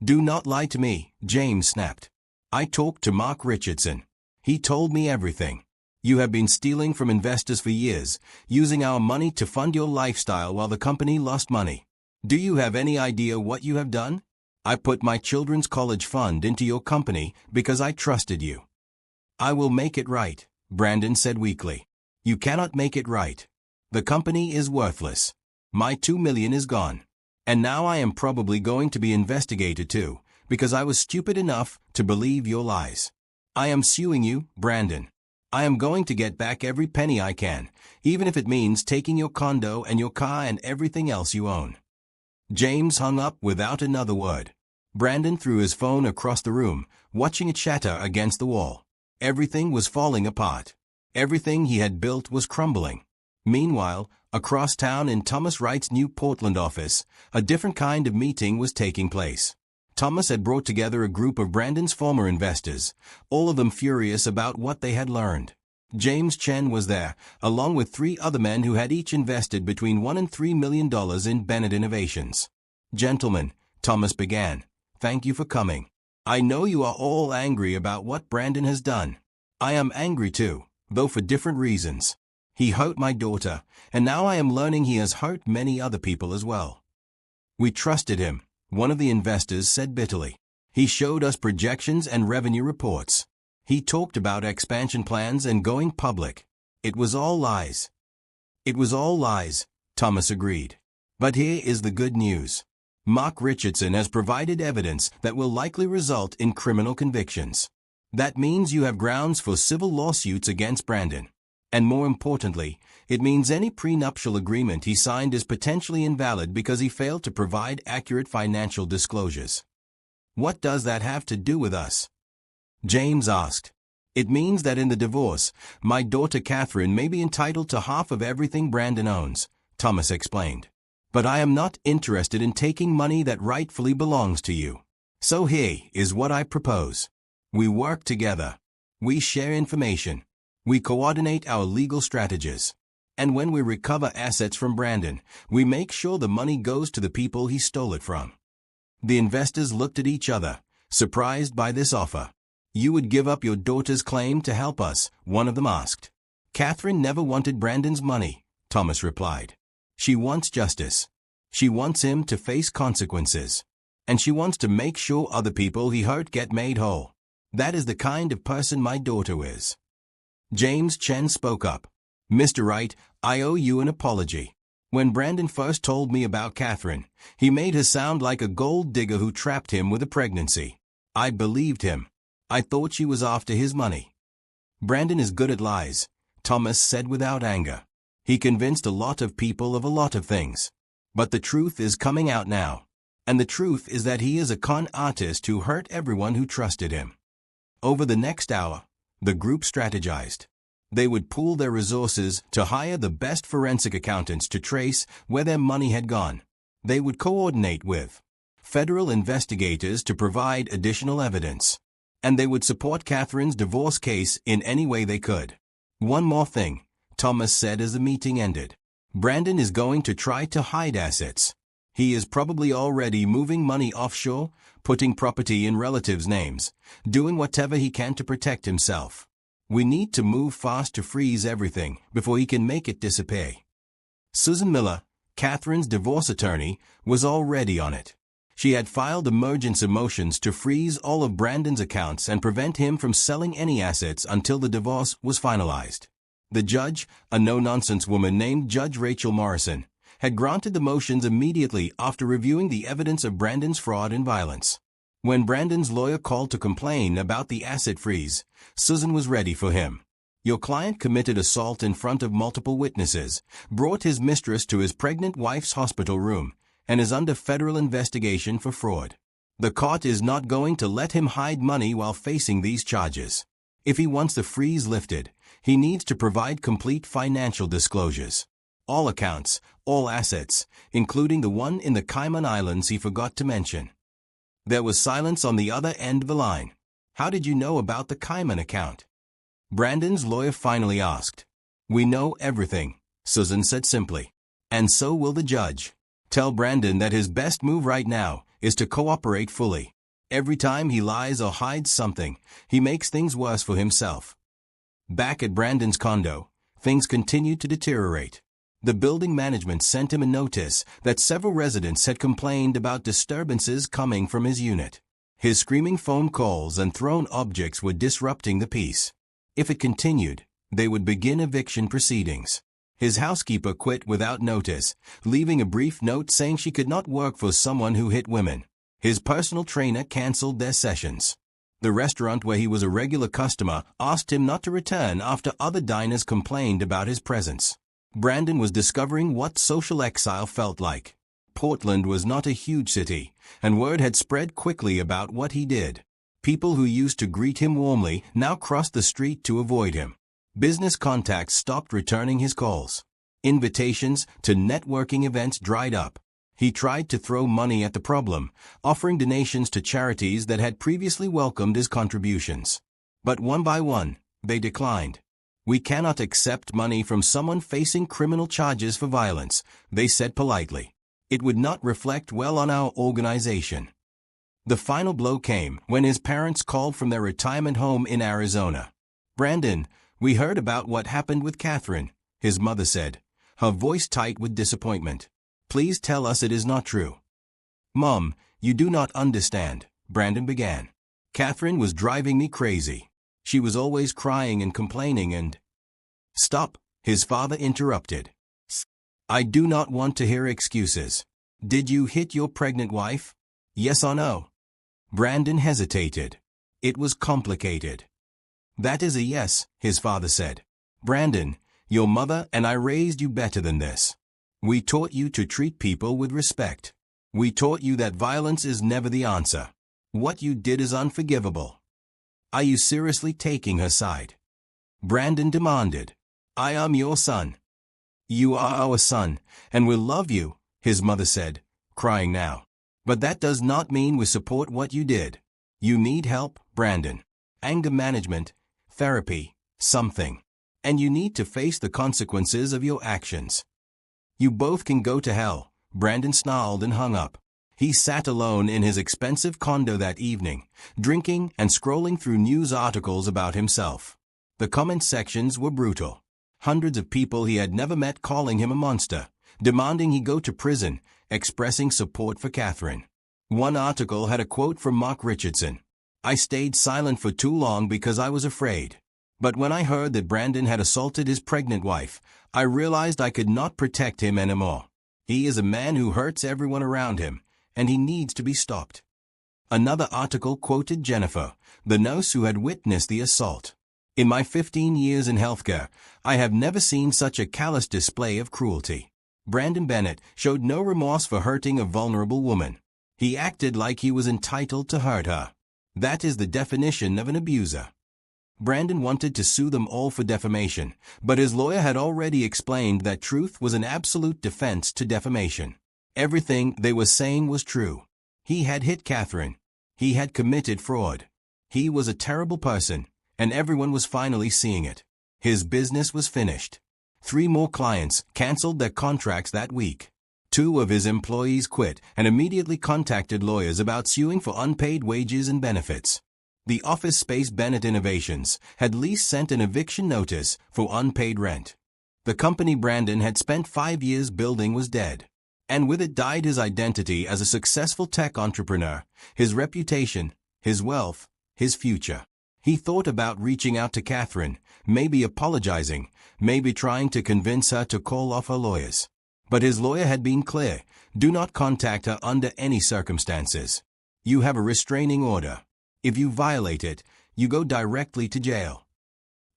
"Do not lie to me," James snapped. "I talked to Mark Richardson. He told me everything. You have been stealing from investors for years, using our money to fund your lifestyle while the company lost money. Do you have any idea what you have done? I put my children's college fund into your company because I trusted you." "I will make it right," Brandon said weakly. "You cannot make it right. The company is worthless. My $2 million is gone. And now I am probably going to be investigated too, because I was stupid enough to believe your lies. I am suing you, Brandon. I am going to get back every penny I can, even if it means taking your condo and your car and everything else you own." James hung up without another word. Brandon threw his phone across the room, watching it shatter against the wall. Everything was falling apart. Everything he had built was crumbling. Meanwhile, across town in Thomas Wright's new Portland office, a different kind of meeting was taking place. Thomas had brought together a group of Brandon's former investors, all of them furious about what they had learned. James Chen was there, along with 3 other men who had each invested between $1 and $3 million in Bennett Innovations. "Gentlemen," Thomas began, "thank you for coming. I know you are all angry about what Brandon has done. I am angry too, though for different reasons. He hurt my daughter, and now I am learning he has hurt many other people as well. We trusted him," one of the investors said bitterly. "He showed us projections and revenue reports. He talked about expansion plans and going public. It was all lies." "It was all lies," Thomas agreed. "But here is the good news. Mark Richardson has provided evidence that will likely result in criminal convictions. That means you have grounds for civil lawsuits against Brandon. And more importantly, it means any prenuptial agreement he signed is potentially invalid because he failed to provide accurate financial disclosures." "What does that have to do with us?" James asked. "It means that in the divorce, my daughter Catherine may be entitled to half of everything Brandon owns," Thomas explained. "But I am not interested in taking money that rightfully belongs to you. So here is what I propose. We work together. We share information. We coordinate our legal strategies. And when we recover assets from Brandon, we make sure the money goes to the people he stole it from." The investors looked at each other, surprised by this offer. "You would give up your daughter's claim to help us?" one of them asked. "Catherine never wanted Brandon's money," Thomas replied. "She wants justice. She wants him to face consequences. And she wants to make sure other people he hurt get made whole. That is the kind of person my daughter is." James Chen spoke up. "Mr. Wright, I owe you an apology. When Brandon first told me about Catherine, he made her sound like a gold digger who trapped him with a pregnancy. I believed him. I thought she was after his money." "Brandon is good at lies," Thomas said without anger. "He convinced a lot of people of a lot of things. But the truth is coming out now. And the truth is that he is a con artist who hurt everyone who trusted him." Over the next hour, the group strategized. They would pool their resources to hire the best forensic accountants to trace where their money had gone. They would coordinate with federal investigators to provide additional evidence. And they would support Catherine's divorce case in any way they could. "One more thing," Thomas said as the meeting ended. "Brandon is going to try to hide assets. He is probably already moving money offshore, putting property in relatives' names, doing whatever he can to protect himself. We need to move fast to freeze everything before he can make it disappear." Susan Miller, Catherine's divorce attorney, was already on it. She had filed emergency motions to freeze all of Brandon's accounts and prevent him from selling any assets until the divorce was finalized. The judge, a no-nonsense woman named Judge Rachel Morrison, had granted the motions immediately after reviewing the evidence of Brandon's fraud and violence. When Brandon's lawyer called to complain about the asset freeze, Susan was ready for him. Your client committed assault in front of multiple witnesses, brought his mistress to his pregnant wife's hospital room, and is under federal investigation for fraud. The court is not going to let him hide money while facing these charges. If he wants the freeze lifted, he needs to provide complete financial disclosures. All accounts, all assets, including the one in the Cayman Islands he forgot to mention. There was silence on the other end of the line. How did you know about the Cayman account? Brandon's lawyer finally asked. We know everything, Susan said simply. And so will the judge. Tell Brandon that his best move right now is to cooperate fully. Every time he lies or hides something, he makes things worse for himself. Back at Brandon's condo, things continued to deteriorate. The building management sent him a notice that several residents had complained about disturbances coming from his unit. His screaming phone calls and thrown objects were disrupting the peace. If it continued, they would begin eviction proceedings. His housekeeper quit without notice, leaving a brief note saying she could not work for someone who hit women. His personal trainer canceled their sessions. The restaurant where he was a regular customer asked him not to return after other diners complained about his presence. Brandon was discovering what social exile felt like. Portland was not a huge city, and word had spread quickly about what he did. People who used to greet him warmly now crossed the street to avoid him. Business contacts stopped returning his calls. Invitations to networking events dried up. He tried to throw money at the problem, offering donations to charities that had previously welcomed his contributions. But one by one, they declined. We cannot accept money from someone facing criminal charges for violence, they said politely. It would not reflect well on our organization. The final blow came when his parents called from their retirement home in Arizona. Brandon, we heard about what happened with Catherine, his mother said, her voice tight with disappointment. Please tell us it is not true. Mom, you do not understand, Brandon began. Catherine was driving me crazy. She was always crying and complaining and... Stop, his father interrupted. I do not want to hear excuses. Did you hit your pregnant wife? Yes or no? Brandon hesitated. It was complicated. That is a yes, his father said. Brandon, your mother and I raised you better than this. We taught you to treat people with respect. We taught you that violence is never the answer. What you did is unforgivable. Are you seriously taking her side? Brandon demanded. I am your son. You are our son, and we'll love you, his mother said, crying now. But that does not mean we support what you did. You need help, Brandon. Anger management, therapy, something. And you need to face the consequences of your actions. You both can go to hell, Brandon snarled and hung up. He sat alone in his expensive condo that evening, drinking and scrolling through news articles about himself. The comment sections were brutal. Hundreds of people he had never met calling him a monster, demanding he go to prison, expressing support for Catherine. One article had a quote from Mark Richardson. I stayed silent for too long because I was afraid. But when I heard that Brandon had assaulted his pregnant wife, I realized I could not protect him anymore. He is a man who hurts everyone around him, and he needs to be stopped. Another article quoted Jennifer, the nurse who had witnessed the assault. In my 15 years in healthcare, I have never seen such a callous display of cruelty. Brandon Bennett showed no remorse for hurting a vulnerable woman. He acted like he was entitled to hurt her. That is the definition of an abuser. Brandon wanted to sue them all for defamation, but his lawyer had already explained that truth was an absolute defense to defamation. Everything they were saying was true. He had hit Catherine. He had committed fraud. He was a terrible person, and everyone was finally seeing it. His business was finished. 3 more clients canceled their contracts that week. 2 of his employees quit and immediately contacted lawyers about suing for unpaid wages and benefits. The office space Bennett Innovations had least sent an eviction notice for unpaid rent. The company Brandon had spent 5 years building was dead. And with it died his identity as a successful tech entrepreneur, his reputation, his wealth, his future. He thought about reaching out to Catherine, maybe apologizing, maybe trying to convince her to call off her lawyers. But his lawyer had been clear, do not contact her under any circumstances. You have a restraining order. If you violate it, you go directly to jail.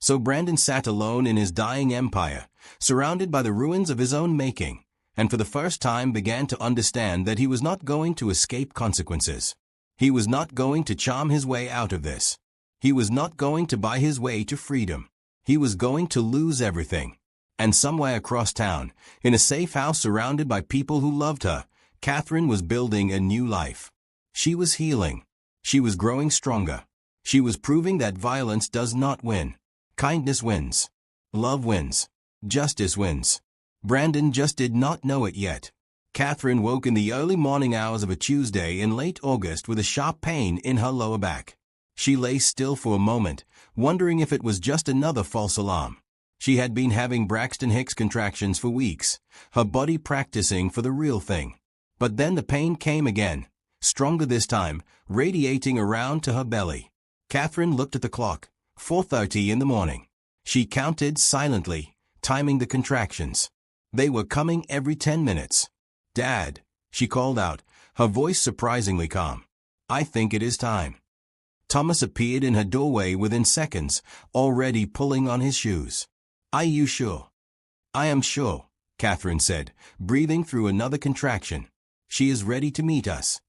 So Brandon sat alone in his dying empire, surrounded by the ruins of his own making, and for the first time began to understand that he was not going to escape consequences. He was not going to charm his way out of this. He was not going to buy his way to freedom. He was going to lose everything. And somewhere across town, in a safe house surrounded by people who loved her, Catherine was building a new life. She was healing. She was growing stronger. She was proving that violence does not win. Kindness wins. Love wins. Justice wins. Brandon just did not know it yet. Catherine woke in the early morning hours of a Tuesday in late August with a sharp pain in her lower back. She lay still for a moment, wondering if it was just another false alarm. She had been having Braxton Hicks contractions for weeks, her body practicing for the real thing. But then the pain came again, stronger this time, radiating around to her belly. Catherine looked at the clock, 4:30 in the morning. She counted silently, timing the contractions. They were coming every 10 minutes. "Dad," she called out, her voice surprisingly calm. "I think it is time." Thomas appeared in her doorway within seconds, already pulling on his shoes. "Are you sure?" "I am sure," Catherine said, breathing through another contraction. "She is ready to meet us."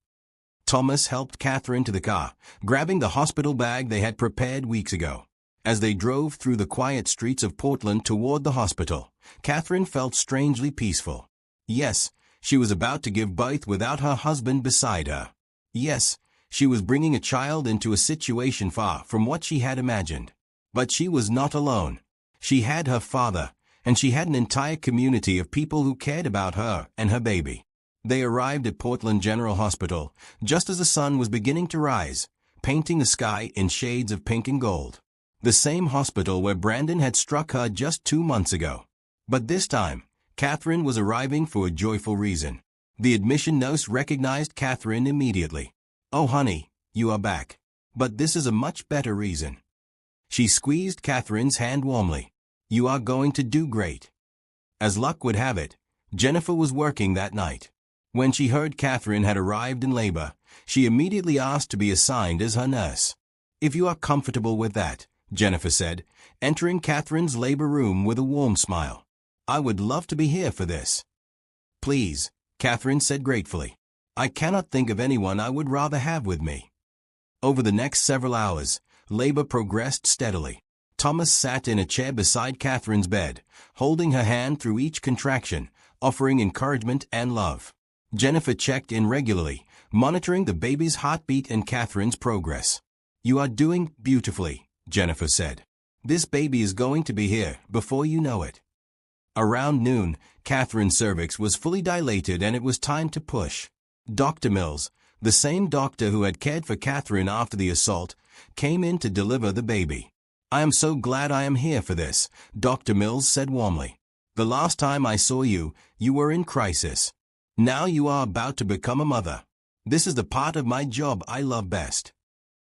Thomas helped Catherine to the car, grabbing the hospital bag they had prepared weeks ago. As they drove through the quiet streets of Portland toward the hospital, Catherine felt strangely peaceful. Yes, she was about to give birth without her husband beside her. Yes, she was bringing a child into a situation far from what she had imagined. But she was not alone. She had her father, and she had an entire community of people who cared about her and her baby. They arrived at Portland General Hospital just as the sun was beginning to rise, painting the sky in shades of pink and gold. The same hospital where Brandon had struck her just 2 months ago. But this time, Catherine was arriving for a joyful reason. The admission nurse recognized Catherine immediately. "Oh honey, you are back. But this is a much better reason." She squeezed Catherine's hand warmly. "You are going to do great." As luck would have it, Jennifer was working that night. When she heard Catherine had arrived in labor, she immediately asked to be assigned as her nurse. "If you are comfortable with that," Jennifer said, entering Catherine's labor room with a warm smile. "I would love to be here for this." "Please," Catherine said gratefully. "I cannot think of anyone I would rather have with me." Over the next several hours, labor progressed steadily. Thomas sat in a chair beside Catherine's bed, holding her hand through each contraction, offering encouragement and love. Jennifer checked in regularly, monitoring the baby's heartbeat and Catherine's progress. "You are doing beautifully," Jennifer said. "This baby is going to be here before you know it." Around noon, Catherine's cervix was fully dilated and it was time to push. Dr. Mills, the same doctor who had cared for Catherine after the assault, came in to deliver the baby. "I am so glad I am here for this," Dr. Mills said warmly. "The last time I saw you, you were in crisis. Now you are about to become a mother. This is the part of my job I love best."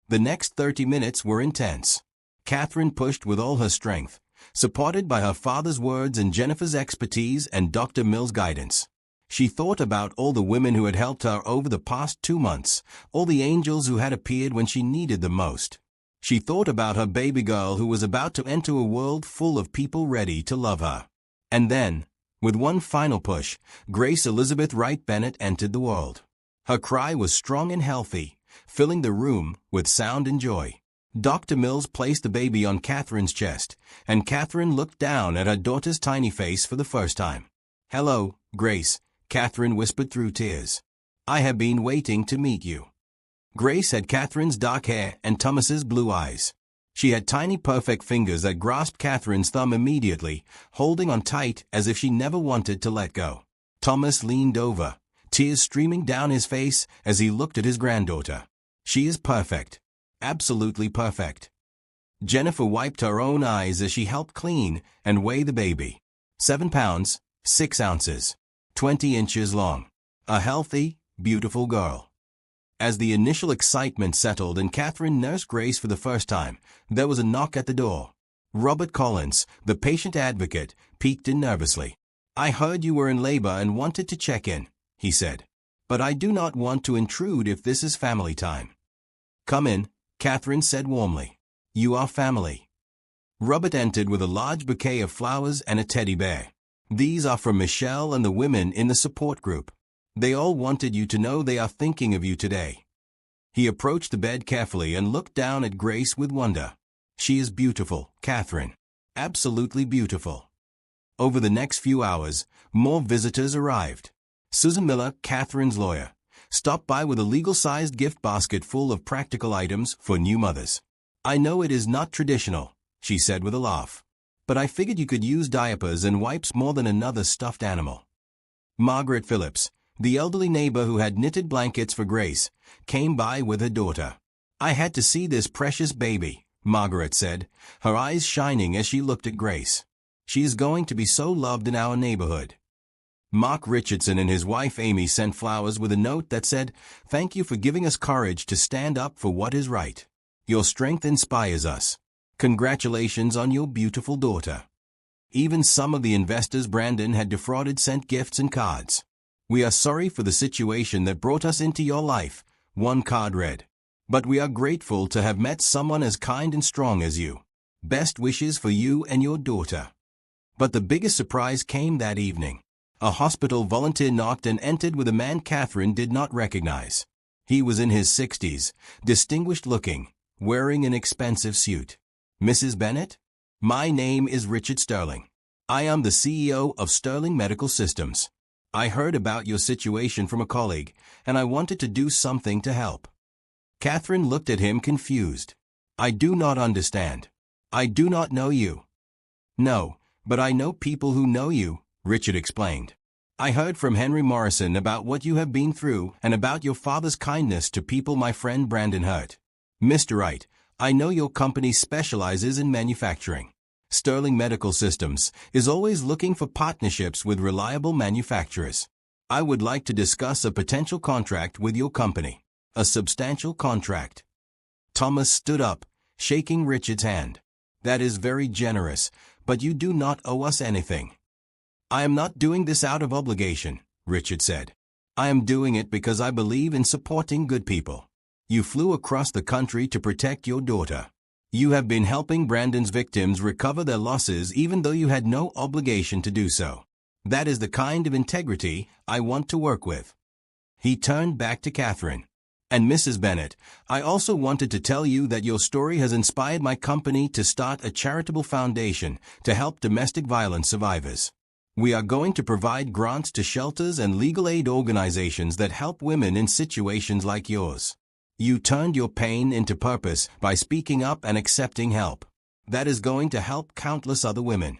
The next 30 minutes were intense. Catherine pushed with all her strength, supported by her father's words and Jennifer's expertise and Dr. Mill's guidance. She thought about all the women who had helped her over the past 2 months, all the angels who had appeared when she needed them most. She thought about her baby girl who was about to enter a world full of people ready to love her. And then, with one final push, Grace Elizabeth Wright Bennett entered the world. Her cry was strong and healthy, filling the room with sound and joy. Dr. Mills placed the baby on Catherine's chest, and Catherine looked down at her daughter's tiny face for the first time. "Hello, Grace," Catherine whispered through tears. "I have been waiting to meet you." Grace had Catherine's dark hair and Thomas's blue eyes. She had tiny perfect fingers that grasped Catherine's thumb immediately, holding on tight as if she never wanted to let go. Thomas leaned over, tears streaming down his face as he looked at his granddaughter. "She is perfect. Absolutely perfect." Jennifer wiped her own eyes as she helped clean and weigh the baby. 7 pounds, 6 ounces, 20 inches long. A healthy, beautiful girl. As the initial excitement settled and Catherine nursed Grace for the first time, there was a knock at the door. Robert Collins, the patient advocate, peeked in nervously. "I heard you were in labor and wanted to check in," he said. "But I do not want to intrude if this is family time." "Come in," Catherine said warmly. "You are family." Robert entered with a large bouquet of flowers and a teddy bear. These are from Michelle and the women in the support group. They all wanted you to know they are thinking of you today. He approached the bed carefully and looked down at Grace with wonder. She is beautiful, Catherine. Absolutely beautiful. Over the next few hours, more visitors arrived. Susan Miller, Catherine's lawyer, stopped by with a legal-sized gift basket full of practical items for new mothers. I know it is not traditional, she said with a laugh, but I figured you could use diapers and wipes more than another stuffed animal. Margaret Phillips, the elderly neighbor who had knitted blankets for Grace, came by with her daughter. I had to see this precious baby, Margaret said, her eyes shining as she looked at Grace. She is going to be so loved in our neighborhood. Mark Richardson and his wife Amy sent flowers with a note that said, "Thank you for giving us courage to stand up for what is right. Your strength inspires us. Congratulations on your beautiful daughter." Even some of the investors Brandon had defrauded sent gifts and cards. "We are sorry for the situation that brought us into your life," one card read. "But we are grateful to have met someone as kind and strong as you. Best wishes for you and your daughter." But the biggest surprise came that evening. A hospital volunteer knocked and entered with a man Catherine did not recognize. He was in his 60s, distinguished looking, wearing an expensive suit. "Mrs. Bennett? My name is Richard Sterling. I am the CEO of Sterling Medical Systems. I heard about your situation from a colleague, and I wanted to do something to help." Catherine looked at him confused. "I do not understand. I do not know you." "No, but I know people who know you," Richard explained. "I heard from Henry Morrison about what you have been through and about your father's kindness to people my friend Brandon hurt. Mr. Wright, I know your company specializes in manufacturing. Sterling Medical Systems is always looking for partnerships with reliable manufacturers. I would like to discuss a potential contract with your company. A substantial contract." Thomas stood up, shaking Richard's hand. "That is very generous, but you do not owe us anything." "I am not doing this out of obligation," Richard said. "I am doing it because I believe in supporting good people. You flew across the country to protect your daughter. You have been helping Brandon's victims recover their losses even though you had no obligation to do so. That is the kind of integrity I want to work with." He turned back to Catherine. "And Mrs. Bennett, I also wanted to tell you that your story has inspired my company to start a charitable foundation to help domestic violence survivors. We are going to provide grants to shelters and legal aid organizations that help women in situations like yours. You turned your pain into purpose by speaking up and accepting help. That is going to help countless other women."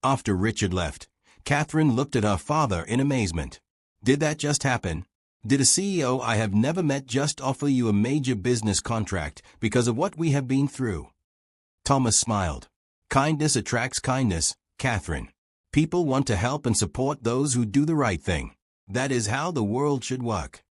After Richard left, Catherine looked at her father in amazement. "Did that just happen? Did a CEO I have never met just offer you a major business contract because of what we have been through?" Thomas smiled. "Kindness attracts kindness, Catherine. People want to help and support those who do the right thing. That is how the world should work."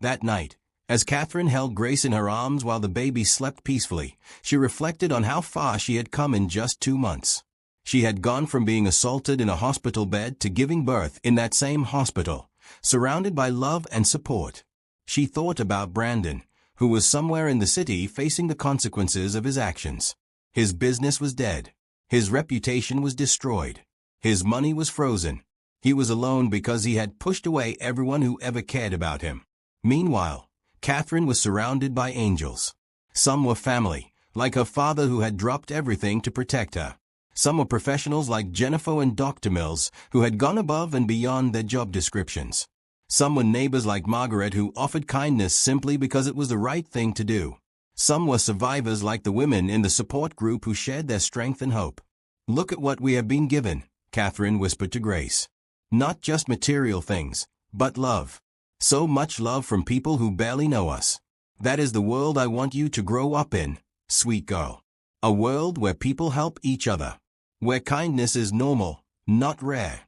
That night, as Catherine held Grace in her arms while the baby slept peacefully, she reflected on how far she had come in just 2 months. She had gone from being assaulted in a hospital bed to giving birth in that same hospital, surrounded by love and support. She thought about Brandon, who was somewhere in the city facing the consequences of his actions. His business was dead. His reputation was destroyed. His money was frozen. He was alone because he had pushed away everyone who ever cared about him. Meanwhile, Catherine was surrounded by angels. Some were family, like her father who had dropped everything to protect her. Some were professionals like Jennifer and Dr. Mills, who had gone above and beyond their job descriptions. Some were neighbors like Margaret who offered kindness simply because it was the right thing to do. Some were survivors like the women in the support group who shared their strength and hope. "Look at what we have been given," Catherine whispered to Grace. "Not just material things, but love. So much love from people who barely know us. That is the world I want you to grow up in, sweet girl. A world where people help each other. Where kindness is normal, not rare."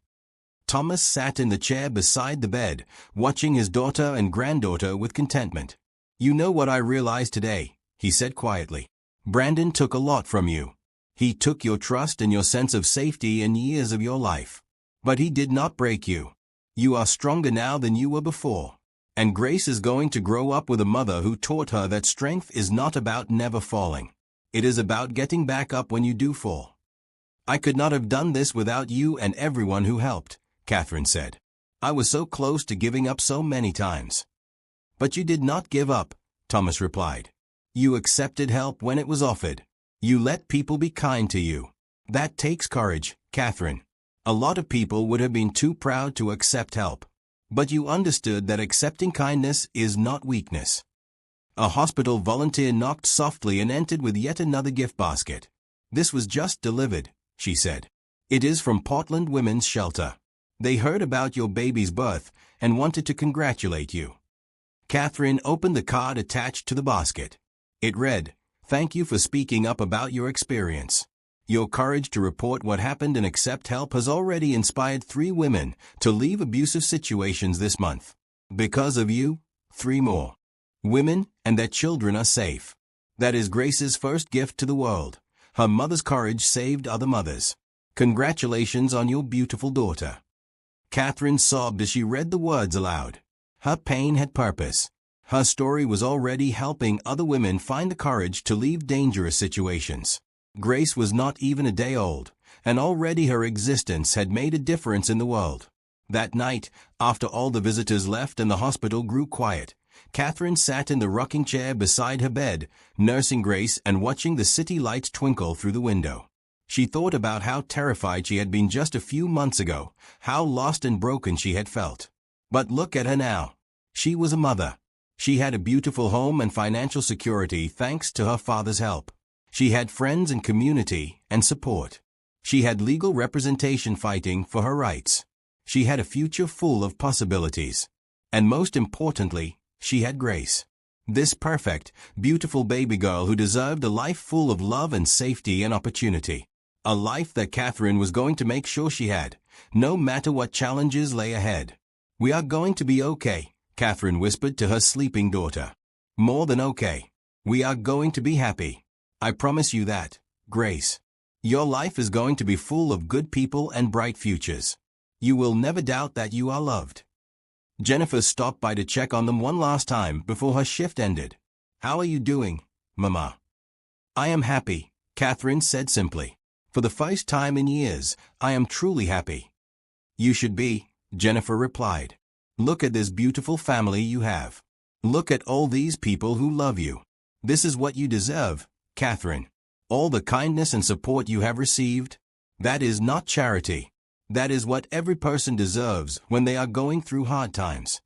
Thomas sat in the chair beside the bed, watching his daughter and granddaughter with contentment. "You know what I realized today," he said quietly. "Brandon took a lot from you. He took your trust and your sense of safety and years of your life. But he did not break you. You are stronger now than you were before. And Grace is going to grow up with a mother who taught her that strength is not about never falling. It is about getting back up when you do fall. I could not have done this without you and everyone who helped, Catherine said. I was so close to giving up so many times. But you did not give up, Thomas replied. You accepted help when it was offered. You let people be kind to you. That takes courage, Catherine. A lot of people would have been too proud to accept help. But you understood that accepting kindness is not weakness. A hospital volunteer knocked softly and entered with yet another gift basket. This was just delivered, she said. It is from Portland Women's Shelter. They heard about your baby's birth and wanted to congratulate you. Catherine opened the card attached to the basket. It read, "Thank you for speaking up about your experience. Your courage to report what happened and accept help has already inspired 3 women to leave abusive situations this month. Because of you, 3 more women and their children are safe. That is Grace's first gift to the world. Her mother's courage saved other mothers. Congratulations on your beautiful daughter." Catherine sobbed as she read the words aloud. Her pain had purpose. Her story was already helping other women find the courage to leave dangerous situations. Grace was not even a day old, and already her existence had made a difference in the world. That night, after all the visitors left and the hospital grew quiet, Catherine sat in the rocking chair beside her bed, nursing Grace and watching the city lights twinkle through the window. She thought about how terrified she had been just a few months ago, how lost and broken she had felt. But look at her now. She was a mother. She had a beautiful home and financial security thanks to her father's help. She had friends and community and support. She had legal representation fighting for her rights. She had a future full of possibilities. And most importantly, she had Grace. This perfect, beautiful baby girl who deserved a life full of love and safety and opportunity. A life that Catherine was going to make sure she had, no matter what challenges lay ahead. "We are going to be okay," Catherine whispered to her sleeping daughter. "More than okay. We are going to be happy. I promise you that, Grace. Your life is going to be full of good people and bright futures. You will never doubt that you are loved." Jennifer stopped by to check on them one last time before her shift ended. "How are you doing, Mama?" "I am happy," Catherine said simply. "For the first time in years, I am truly happy." "You should be," Jennifer replied. "Look at this beautiful family you have. Look at all these people who love you. This is what you deserve, Catherine. All the kindness and support you have received. That is not charity. That is what every person deserves when they are going through hard times."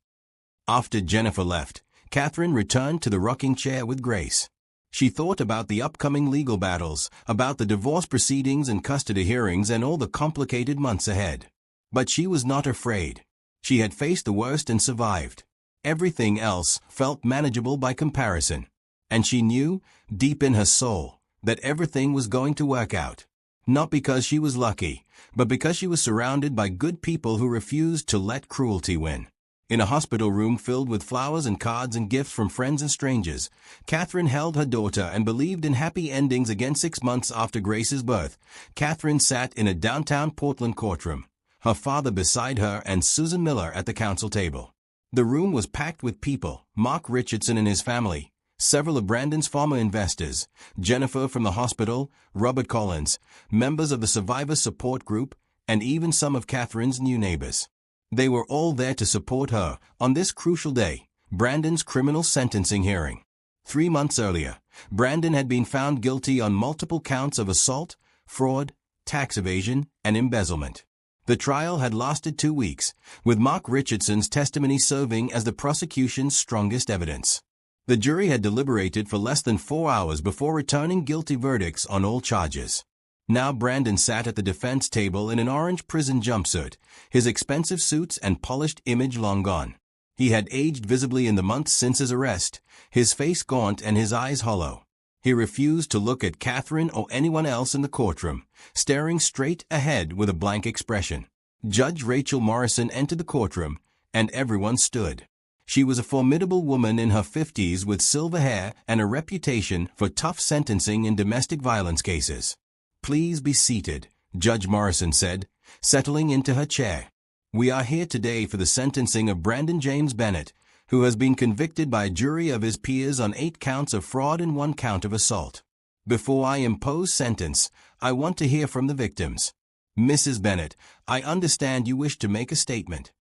After Jennifer left, Catherine returned to the rocking chair with Grace. She thought about the upcoming legal battles, about the divorce proceedings and custody hearings and all the complicated months ahead. But she was not afraid. She had faced the worst and survived. Everything else felt manageable by comparison. And she knew, deep in her soul, that everything was going to work out. Not because she was lucky, but because she was surrounded by good people who refused to let cruelty win. In a hospital room filled with flowers and cards and gifts from friends and strangers, Catherine held her daughter and believed in happy endings again. 6 months after Grace's birth, Catherine sat in a downtown Portland courtroom, her father beside her and Susan Miller at the counsel table. The room was packed with people: Mark Richardson and his family, several of Brandon's former investors, Jennifer from the hospital, Robert Collins, members of the survivor support group, and even some of Catherine's new neighbors. They were all there to support her on this crucial day, Brandon's criminal sentencing hearing. 3 months earlier, Brandon had been found guilty on multiple counts of assault, fraud, tax evasion, and embezzlement. The trial had lasted 2 weeks, with Mark Richardson's testimony serving as the prosecution's strongest evidence. The jury had deliberated for less than 4 hours before returning guilty verdicts on all charges. Now Brandon sat at the defense table in an orange prison jumpsuit, his expensive suits and polished image long gone. He had aged visibly in the months since his arrest, his face gaunt and his eyes hollow. He refused to look at Catherine or anyone else in the courtroom, staring straight ahead with a blank expression. Judge Rachel Morrison entered the courtroom, and everyone stood. She was a formidable woman in her 50s with silver hair and a reputation for tough sentencing in domestic violence cases. "Please be seated," Judge Morrison said, settling into her chair. "We are here today for the sentencing of Brandon James Bennett, who has been convicted by a jury of his peers on 8 counts of fraud and 1 count of assault. Before I impose sentence, I want to hear from the victims. Mrs. Bennett, I understand you wish to make a statement.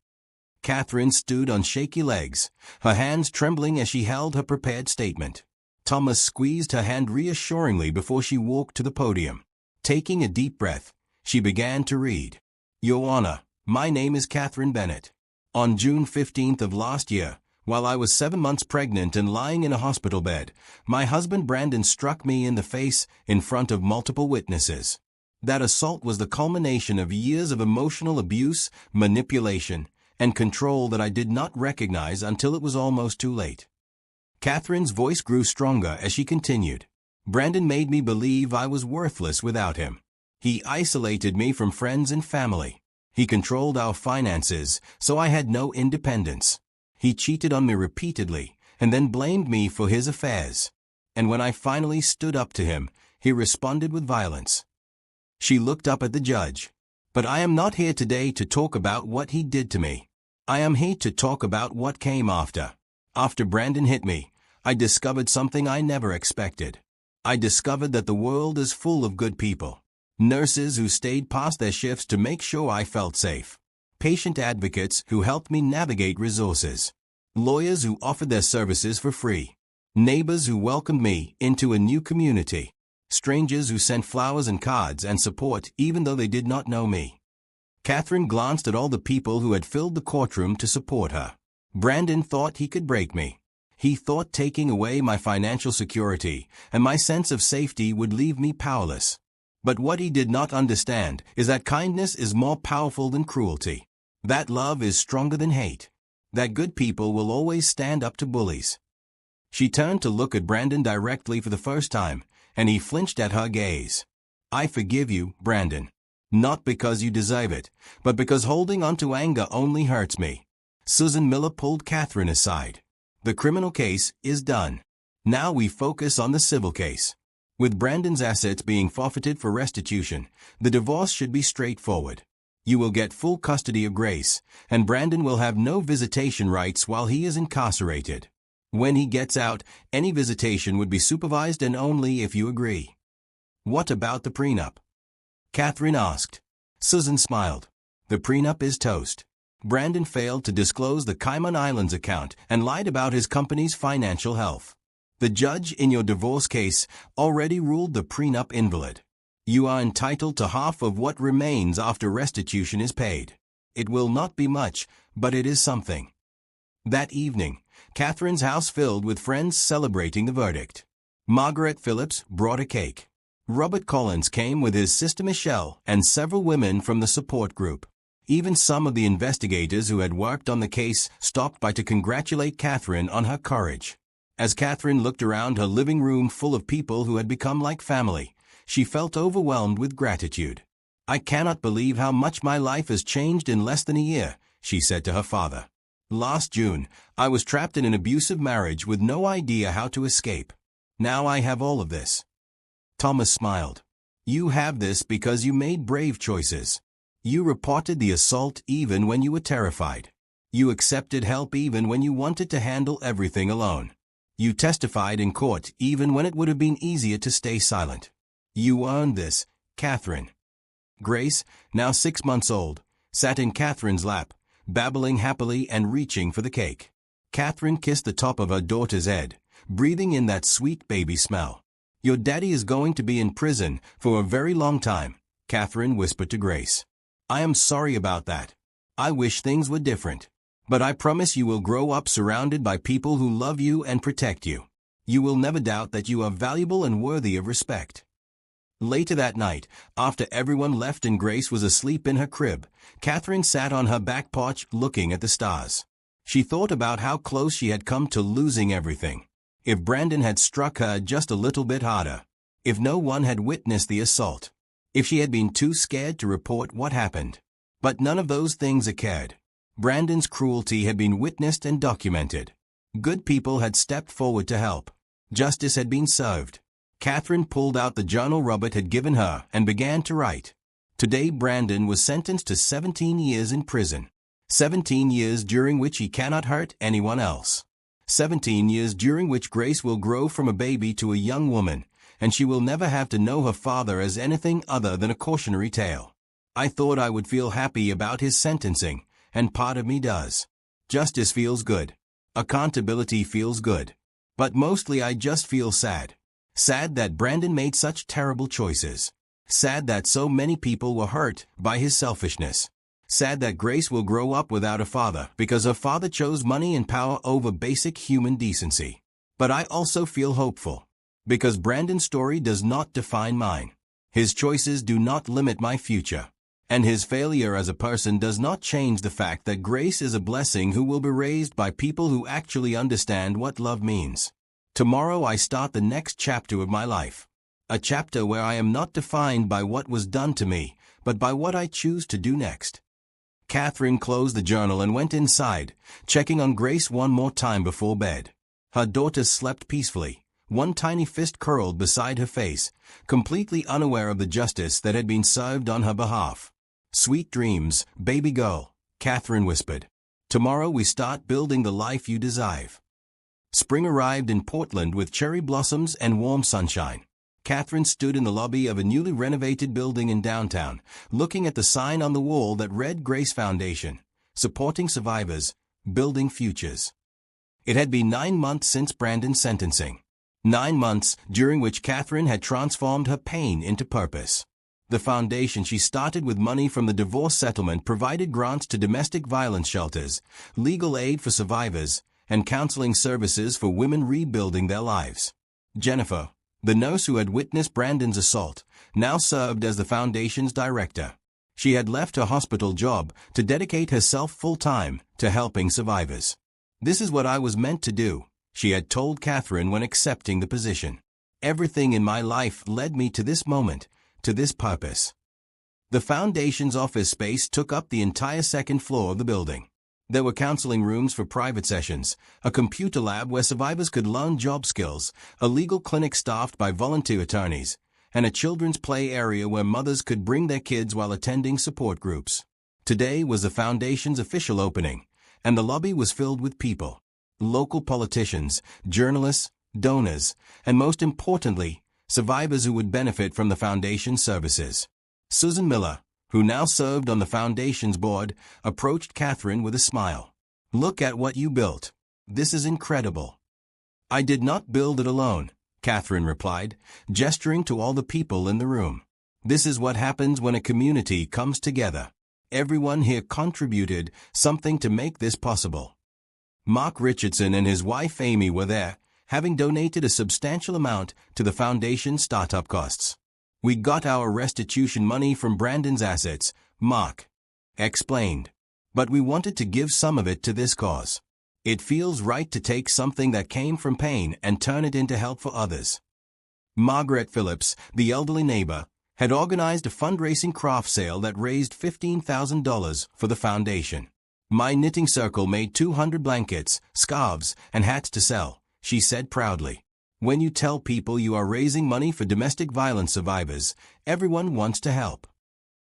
Catherine stood on shaky legs, her hands trembling as she held her prepared statement. Thomas squeezed her hand reassuringly before she walked to the podium. Taking a deep breath, she began to read. Your Honor, my name is Catherine Bennett. On June 15th of last year, while I was 7 months pregnant and lying in a hospital bed, my husband Brandon struck me in the face in front of multiple witnesses. That assault was the culmination of years of emotional abuse, manipulation, and control that I did not recognize until it was almost too late. Catherine's voice grew stronger as she continued. Brandon made me believe I was worthless without him. He isolated me from friends and family. He controlled our finances, so I had no independence. He cheated on me repeatedly, and then blamed me for his affairs. And when I finally stood up to him, he responded with violence. She looked up at the judge. But I am not here today to talk about what he did to me. I am here to talk about what came after. After Brandon hit me, I discovered something I never expected. I discovered that the world is full of good people. Nurses who stayed past their shifts to make sure I felt safe. Patient advocates who helped me navigate resources. Lawyers who offered their services for free. Neighbors who welcomed me into a new community. Strangers who sent flowers and cards and support even though they did not know me. Catherine glanced at all the people who had filled the courtroom to support her. Brandon thought he could break me. He thought taking away my financial security and my sense of safety would leave me powerless. But what he did not understand is that kindness is more powerful than cruelty. That love is stronger than hate. That good people will always stand up to bullies. She turned to look at Brandon directly for the first time, and he flinched at her gaze. I forgive you, Brandon. Not because you deserve it, but because holding on to anger only hurts me. Susan Miller pulled Catherine aside. The criminal case is done. Now we focus on the civil case. With Brandon's assets being forfeited for restitution, the divorce should be straightforward. You will get full custody of Grace, and Brandon will have no visitation rights while he is incarcerated. When he gets out, any visitation would be supervised and only if you agree. What about the prenup? Catherine asked. Susan smiled. The prenup is toast. Brandon failed to disclose the Cayman Islands account and lied about his company's financial health. The judge in your divorce case already ruled the prenup invalid. You are entitled to half of what remains after restitution is paid. It will not be much, but it is something. That evening, Catherine's house filled with friends celebrating the verdict. Margaret Phillips brought a cake. Robert Collins came with his sister Michelle and several women from the support group. Even some of the investigators who had worked on the case stopped by to congratulate Catherine on her courage. As Catherine looked around her living room full of people who had become like family, she felt overwhelmed with gratitude. I cannot believe how much my life has changed in less than a year, she said to her father. Last June, I was trapped in an abusive marriage with no idea how to escape. Now I have all of this. Thomas smiled. You have this because you made brave choices. You reported the assault even when you were terrified. You accepted help even when you wanted to handle everything alone. You testified in court even when it would have been easier to stay silent. You earned this, Catherine. Grace, now 6 months old, sat in Catherine's lap, babbling happily and reaching for the cake. Catherine kissed the top of her daughter's head, breathing in that sweet baby smell. Your daddy is going to be in prison for a very long time, Catherine whispered to Grace. I am sorry about that. I wish things were different. But I promise you will grow up surrounded by people who love you and protect you. You will never doubt that you are valuable and worthy of respect. Later that night, after everyone left and Grace was asleep in her crib, Catherine sat on her back porch looking at the stars. She thought about how close she had come to losing everything. If Brandon had struck her just a little bit harder. If no one had witnessed the assault. If she had been too scared to report what happened. But none of those things occurred. Brandon's cruelty had been witnessed and documented. Good people had stepped forward to help. Justice had been served. Catherine pulled out the journal Robert had given her and began to write. Today Brandon was sentenced to 17 years in prison. 17 years during which he cannot hurt anyone else. 17 years during which Grace will grow from a baby to a young woman, and she will never have to know her father as anything other than a cautionary tale. I thought I would feel happy about his sentencing, and part of me does. Justice feels good. Accountability feels good. But mostly I just feel sad. Sad that Brandon made such terrible choices. Sad that so many people were hurt by his selfishness. Sad that Grace will grow up without a father because her father chose money and power over basic human decency. But I also feel hopeful. Because Brandon's story does not define mine. His choices do not limit my future. And his failure as a person does not change the fact that Grace is a blessing who will be raised by people who actually understand what love means. Tomorrow I start the next chapter of my life. A chapter where I am not defined by what was done to me, but by what I choose to do next. Catherine closed the journal and went inside, checking on Grace one more time before bed. Her daughter slept peacefully, one tiny fist curled beside her face, completely unaware of the justice that had been served on her behalf. "Sweet dreams, baby girl," Catherine whispered. "Tomorrow we start building the life you deserve." Spring arrived in Portland with cherry blossoms and warm sunshine. Catherine stood in the lobby of a newly renovated building in downtown, looking at the sign on the wall that read Grace Foundation, supporting survivors, building futures. It had been 9 months since Brandon's sentencing. 9 months during which Catherine had transformed her pain into purpose. The foundation she started with money from the divorce settlement provided grants to domestic violence shelters, legal aid for survivors, and counseling services for women rebuilding their lives. Jennifer, the nurse who had witnessed Brandon's assault, now served as the foundation's director. She had left her hospital job to dedicate herself full-time to helping survivors. "This is what I was meant to do," she had told Catherine when accepting the position. "Everything in my life led me to this moment, to this purpose." The foundation's office space took up the entire second floor of the building. There were counseling rooms for private sessions, a computer lab where survivors could learn job skills, a legal clinic staffed by volunteer attorneys, and a children's play area where mothers could bring their kids while attending support groups. Today was the foundation's official opening, and the lobby was filled with people. Local politicians, journalists, donors, and most importantly, survivors who would benefit from the foundation's services. Susan Miller, who now served on the foundation's board, approached Catherine with a smile. "Look at what you built. This is incredible." "I did not build it alone," Catherine replied, gesturing to all the people in the room. "This is what happens when a community comes together. Everyone here contributed something to make this possible." Mark Richardson and his wife Amy were there, having donated a substantial amount to the foundation's startup costs. "We got our restitution money from Brandon's assets," Mark explained. "But we wanted to give some of it to this cause. It feels right to take something that came from pain and turn it into help for others." Margaret Phillips, the elderly neighbor, had organized a fundraising craft sale that raised $15,000 for the foundation. "My knitting circle made 200 blankets, scarves, and hats to sell," she said proudly. "When you tell people you are raising money for domestic violence survivors, everyone wants to help."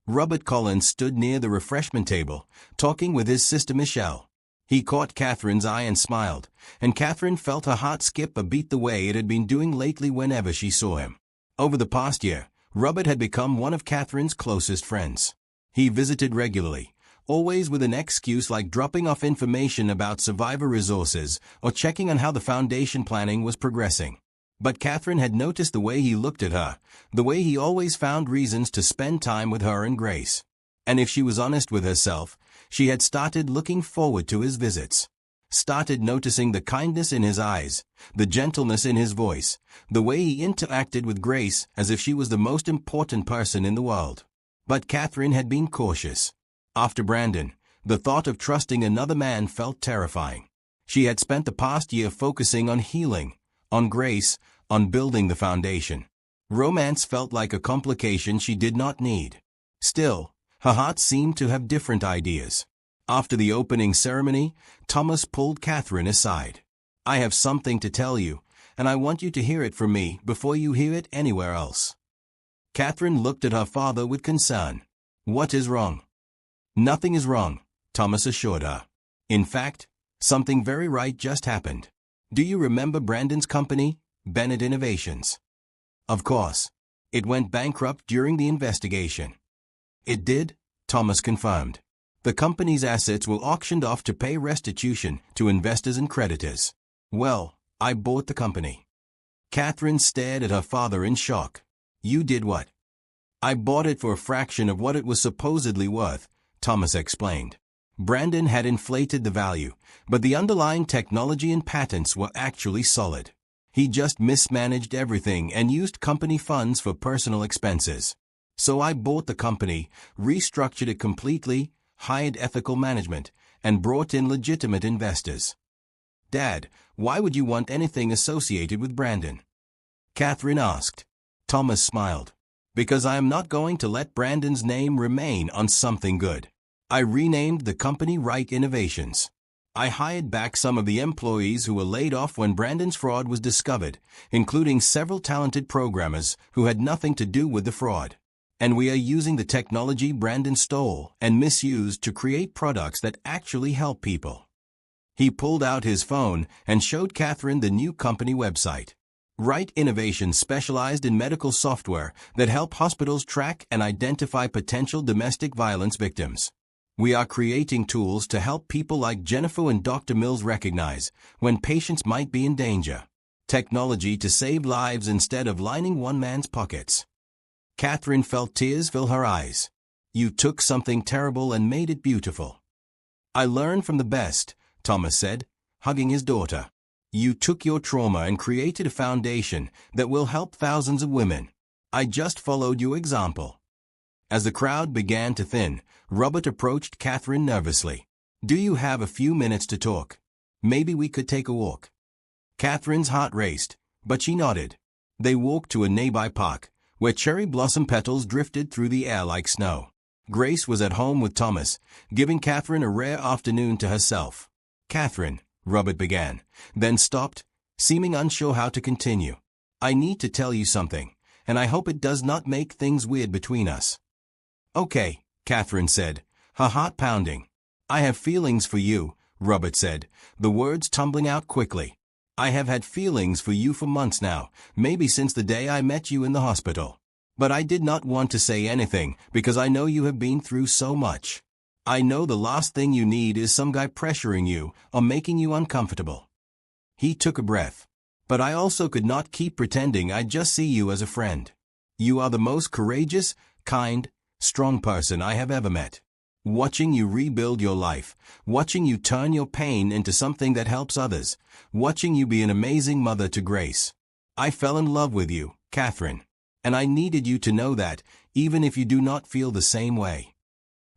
Robert Collins stood near the refreshment table, talking with his sister Michelle. He caught Catherine's eye and smiled, and Catherine felt her heart skip a beat the way it had been doing lately whenever she saw him. Over the past year, Robert had become one of Catherine's closest friends. He visited regularly, always with an excuse like dropping off information about survivor resources or checking on how the foundation planning was progressing. But Catherine had noticed the way he looked at her, the way he always found reasons to spend time with her and Grace. And if she was honest with herself, she had started looking forward to his visits. Started noticing the kindness in his eyes, the gentleness in his voice, the way he interacted with Grace as if she was the most important person in the world. But Catherine had been cautious. After Brandon, the thought of trusting another man felt terrifying. She had spent the past year focusing on healing, on Grace, on building the foundation. Romance felt like a complication she did not need. Still, her heart seemed to have different ideas. After the opening ceremony, Thomas pulled Catherine aside. "I have something to tell you, and I want you to hear it from me before you hear it anywhere else." Catherine looked at her father with concern. "What is wrong?" "Nothing is wrong," Thomas assured her. "In fact, something very right just happened. Do you remember Brandon's company, Bennett Innovations?" Of course. It went bankrupt during the investigation. It did, Thomas confirmed. The company's assets were auctioned off to pay restitution to investors and creditors. Well, I bought the company. Catherine stared at her father in shock. You did what? I bought it for a fraction of what it was supposedly worth, Thomas explained. Brandon had inflated the value, but the underlying technology and patents were actually solid. He just mismanaged everything and used company funds for personal expenses. So I bought the company, restructured it completely, hired ethical management, and brought in legitimate investors. Dad, why would you want anything associated with Brandon? Catherine asked. Thomas smiled. Because I am not going to let Brandon's name remain on something good. I renamed the company Right Innovations. I hired back some of the employees who were laid off when Brandon's fraud was discovered, including several talented programmers who had nothing to do with the fraud. And we are using the technology Brandon stole and misused to create products that actually help people. He pulled out his phone and showed Catherine the new company website. Right Innovations specialized in medical software that help hospitals track and identify potential domestic violence victims. We are creating tools to help people like Jennifer and Dr. Mills recognize when patients might be in danger. Technology to save lives instead of lining one man's pockets. Catherine felt tears fill her eyes. You took something terrible and made it beautiful. I learned from the best, Thomas said, hugging his daughter. You took your trauma and created a foundation that will help thousands of women. I just followed your example. As the crowd began to thin, Robert approached Catherine nervously. Do you have a few minutes to talk? Maybe we could take a walk. Catherine's heart raced, but she nodded. They walked to a nearby park, where cherry blossom petals drifted through the air like snow. Grace was at home with Thomas, giving Catherine a rare afternoon to herself. Catherine, Robert began, then stopped, seeming unsure how to continue. I need to tell you something, and I hope it does not make things weird between us. Okay, Catherine said, her heart pounding. I have feelings for you, Robert said, the words tumbling out quickly. I have had feelings for you for months now, maybe since the day I met you in the hospital. But I did not want to say anything because I know you have been through so much. I know the last thing you need is some guy pressuring you or making you uncomfortable. He took a breath. But I also could not keep pretending I just see you as a friend. You are the most courageous, kind, strong person I have ever met. Watching you rebuild your life, watching you turn your pain into something that helps others, watching you be an amazing mother to Grace. I fell in love with you, Catherine. And I needed you to know that, even if you do not feel the same way.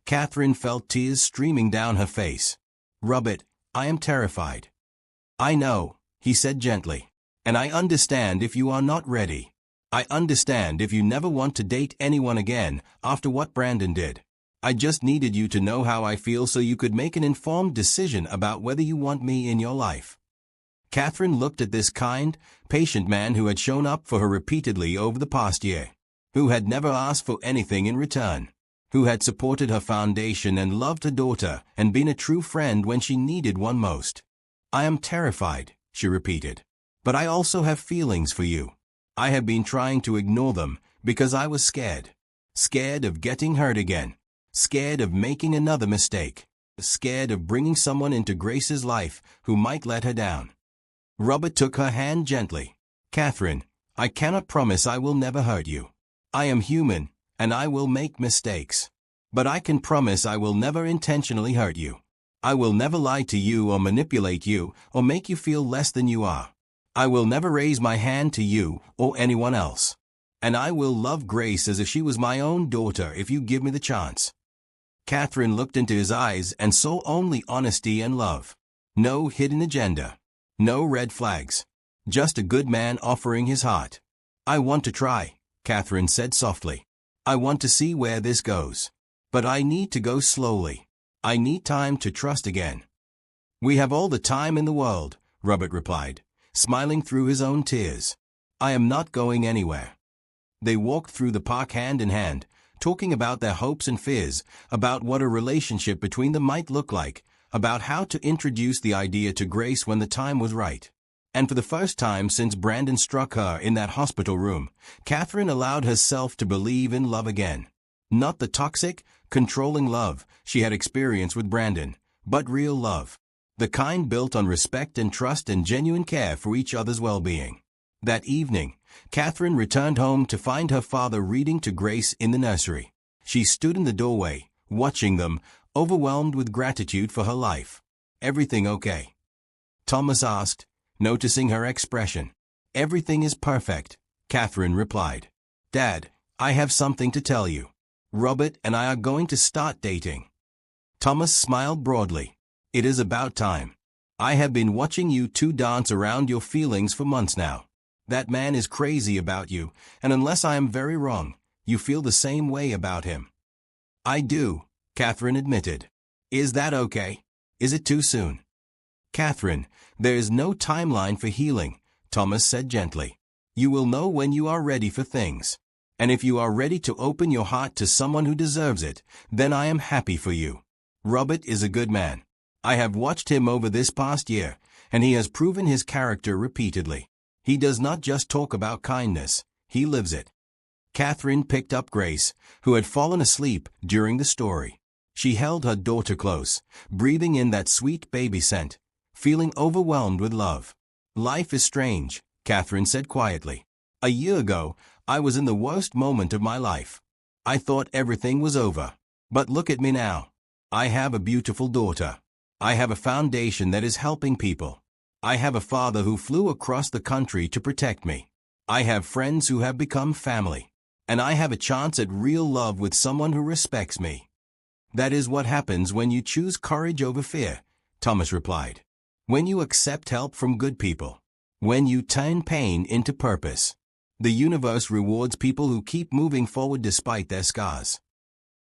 Catherine felt tears streaming down her face. Robert, I am terrified. I know, he said gently. And I understand if you are not ready. I understand if you never want to date anyone again after what Brandon did. I just needed you to know how I feel so you could make an informed decision about whether you want me in your life. Catherine looked at this kind, patient man who had shown up for her repeatedly over the past year, who had never asked for anything in return, who had supported her foundation and loved her daughter and been a true friend when she needed one most. I am terrified, she repeated. But I also have feelings for you. I have been trying to ignore them because I was scared. Scared of getting hurt again. Scared of making another mistake. Scared of bringing someone into Grace's life who might let her down. Robert took her hand gently. Catherine, I cannot promise I will never hurt you. I am human, and I will make mistakes. But I can promise I will never intentionally hurt you. I will never lie to you or manipulate you or make you feel less than you are. I will never raise my hand to you or anyone else. And I will love Grace as if she was my own daughter if you give me the chance. Catherine looked into his eyes and saw only honesty and love. No hidden agenda. No red flags. Just a good man offering his heart. I want to try, Catherine said softly. I want to see where this goes. But I need to go slowly. I need time to trust again. We have all the time in the world, Robert replied, smiling through his own tears. I am not going anywhere. They walked through the park hand in hand, talking about their hopes and fears, about what a relationship between them might look like, about how to introduce the idea to Grace when the time was right. And for the first time since Brandon struck her in that hospital room, Catherine allowed herself to believe in love again. Not the toxic, controlling love she had experienced with Brandon, but real love. The kind built on respect and trust and genuine care for each other's well-being. That evening, Catherine returned home to find her father reading to Grace in the nursery. She stood in the doorway, watching them, overwhelmed with gratitude for her life. "Everything okay?" Thomas asked, noticing her expression. "Everything is perfect," Catherine replied. "Dad, I have something to tell you. Robert and I are going to start dating." Thomas smiled broadly. "It is about time. I have been watching you two dance around your feelings for months now. That man is crazy about you, and unless I am very wrong, you feel the same way about him." "I do," Catherine admitted. "Is that okay? Is it too soon?" "Catherine, there is no timeline for healing," Thomas said gently. "You will know when you are ready for things. And if you are ready to open your heart to someone who deserves it, then I am happy for you. Robert is a good man. I have watched him over this past year, and he has proven his character repeatedly. He does not just talk about kindness, he lives it." Catherine picked up Grace, who had fallen asleep during the story. She held her daughter close, breathing in that sweet baby scent, feeling overwhelmed with love. "Life is strange," Catherine said quietly. "A year ago, I was in the worst moment of my life. I thought everything was over. But look at me now. I have a beautiful daughter. I have a foundation that is helping people. I have a father who flew across the country to protect me. I have friends who have become family. And I have a chance at real love with someone who respects me." "That is what happens when you choose courage over fear," Thomas replied. "When you accept help from good people. When you turn pain into purpose. The universe rewards people who keep moving forward despite their scars."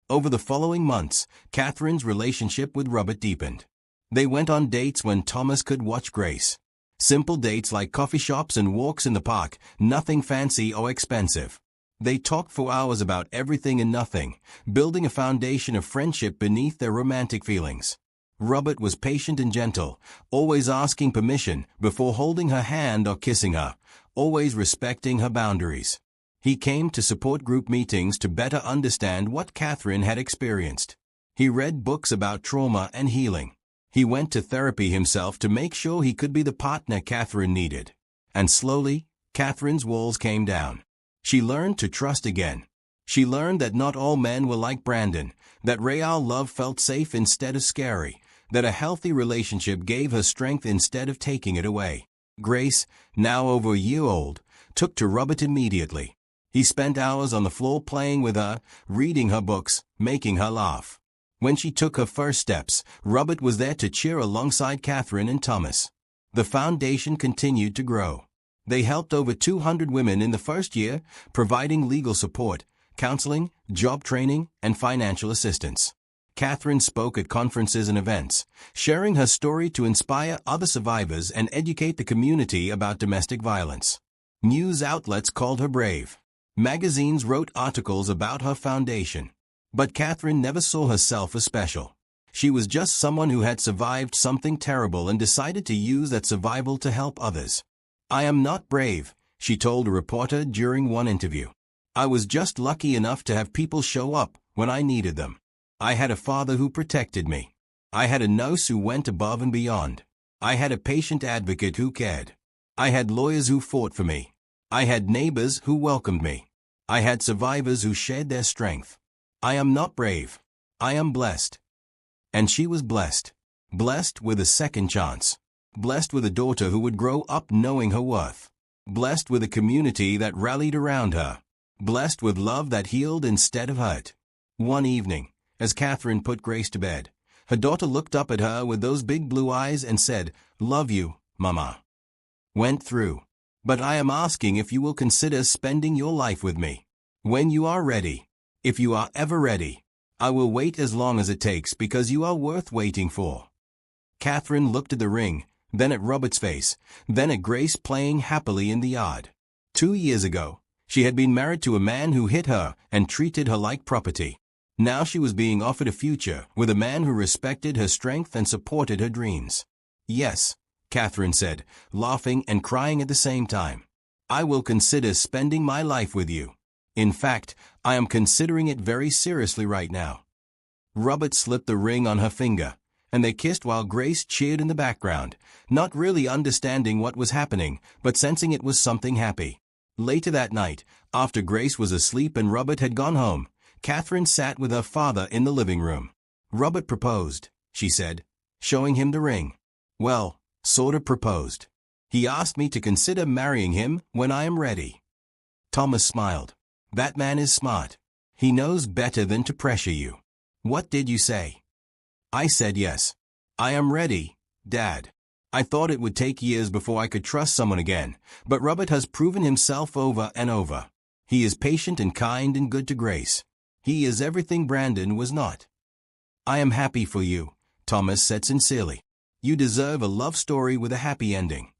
Over the following months, Catherine's relationship with Robert deepened. They went on dates when Thomas could watch Grace. Simple dates like coffee shops and walks in the park, nothing fancy or expensive. They talked for hours about everything and nothing, building a foundation of friendship beneath their romantic feelings. Robert was patient and gentle, always asking permission before holding her hand or kissing her, always respecting her boundaries. He came to support group meetings to better understand what Catherine had experienced. He read books about trauma and healing. He went to therapy himself to make sure he could be the partner Catherine needed. And slowly, Catherine's walls came down. She learned to trust again. She learned that not all men were like Brandon, that real love felt safe instead of scary, that a healthy relationship gave her strength instead of taking it away. Grace, now over a year old, took to Robert immediately. He spent hours on the floor playing with her, reading her books, making her laugh. When she took her first steps, Robert was there to cheer alongside Catherine and Thomas. The foundation continued to grow. They helped over 200 women in the first year, providing legal support, counseling, job training, and financial assistance. Catherine spoke at conferences and events, sharing her story to inspire other survivors and educate the community about domestic violence. News outlets called her brave. Magazines wrote articles about her foundation. But Catherine never saw herself as special. She was just someone who had survived something terrible and decided to use that survival to help others. "I am not brave," she told a reporter during one interview. "I was just lucky enough to have people show up when I needed them. I had a father who protected me. I had a nurse who went above and beyond. I had a patient advocate who cared. I had lawyers who fought for me. I had neighbors who welcomed me. I had survivors who shared their strength. I am not brave. I am blessed." And she was blessed. Blessed with a second chance. Blessed with a daughter who would grow up knowing her worth. Blessed with a community that rallied around her. Blessed with love that healed instead of hurt. One evening, as Catherine put Grace to bed, her daughter looked up at her with those big blue eyes and said, "Love you, Mama." Went through. "But I am asking if you will consider spending your life with me. When you are ready. If you are ever ready. I will wait as long as it takes because you are worth waiting for." Catherine looked at the ring, then at Robert's face, then at Grace playing happily in the yard. 2 years ago, she had been married to a man who hit her and treated her like property. Now she was being offered a future with a man who respected her strength and supported her dreams. Yes, Catherine said, laughing and crying at the same time. "I will consider spending my life with you. In fact, I am considering it very seriously right now." Robert slipped the ring on her finger, and they kissed while Grace cheered in the background, not really understanding what was happening, but sensing it was something happy. Later that night, after Grace was asleep and Robert had gone home, Catherine sat with her father in the living room. "Robert proposed," she said, showing him the ring. "Well, sort of proposed. He asked me to consider marrying him when I am ready." Thomas smiled. "That man is smart. He knows better than to pressure you. What did you say?" "I said yes. I am ready, Dad. I thought it would take years before I could trust someone again, but Robert has proven himself over and over. He is patient and kind and good to Grace. He is everything Brandon was not." "I am happy for you," Thomas said sincerely. "You deserve a love story with a happy ending."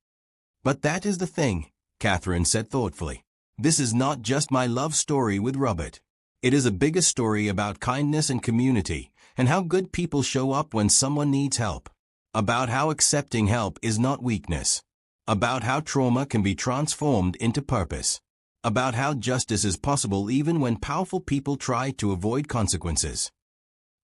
"But that is the thing," Catherine said thoughtfully. "This is not just my love story with Robert. It is a bigger story about kindness and community, and how good people show up when someone needs help. About how accepting help is not weakness. About how trauma can be transformed into purpose. About how justice is possible even when powerful people try to avoid consequences."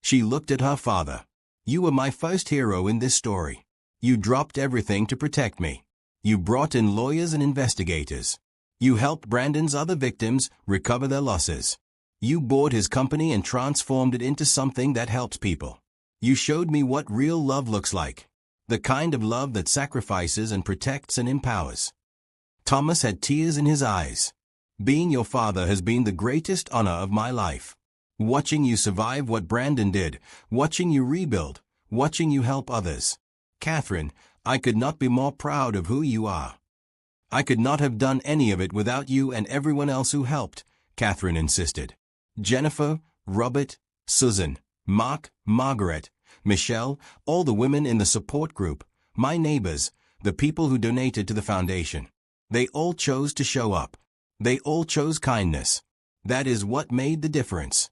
She looked at her father. "You were my first hero in this story. You dropped everything to protect me. You brought in lawyers and investigators. You helped Brandon's other victims recover their losses. You bought his company and transformed it into something that helps people. You showed me what real love looks like. The kind of love that sacrifices and protects and empowers." Thomas had tears in his eyes. "Being your father has been the greatest honor of my life. Watching you survive what Brandon did, watching you rebuild, watching you help others. Catherine, I could not be more proud of who you are." "I could not have done any of it without you and everyone else who helped," Catherine insisted. "Jennifer, Robert, Susan, Mark, Margaret, Michelle, all the women in the support group, my neighbors, the people who donated to the foundation. They all chose to show up. They all chose kindness. That is what made the difference."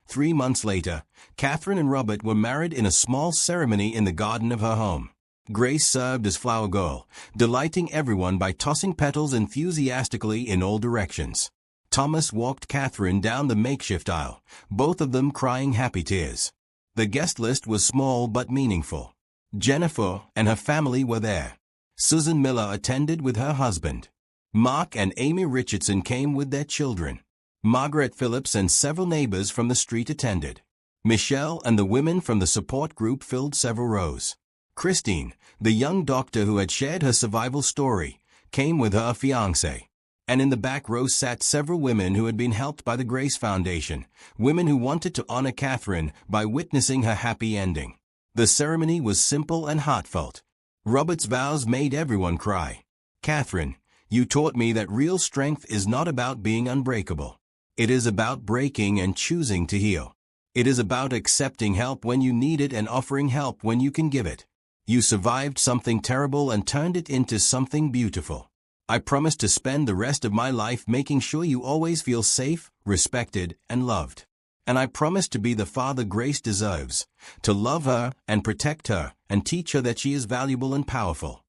3 months later, Catherine and Robert were married in a small ceremony in the garden of her home. Grace served as flower girl, delighting everyone by tossing petals enthusiastically in all directions. Thomas walked Catherine down the makeshift aisle, both of them crying happy tears. The guest list was small but meaningful. Jennifer and her family were there. Susan Miller attended with her husband. Mark and Amy Richardson came with their children. Margaret Phillips and several neighbors from the street attended. Michelle and the women from the support group filled several rows. Christine, the young doctor who had shared her survival story, came with her fiancé. And in the back row sat several women who had been helped by the Grace Foundation, women who wanted to honor Catherine by witnessing her happy ending. The ceremony was simple and heartfelt. Robert's vows made everyone cry. "Catherine, you taught me that real strength is not about being unbreakable. It is about breaking and choosing to heal. It is about accepting help when you need it and offering help when you can give it. You survived something terrible and turned it into something beautiful. I promise to spend the rest of my life making sure you always feel safe, respected, and loved. And I promise to be the father Grace deserves, to love her and protect her and teach her that she is valuable and powerful."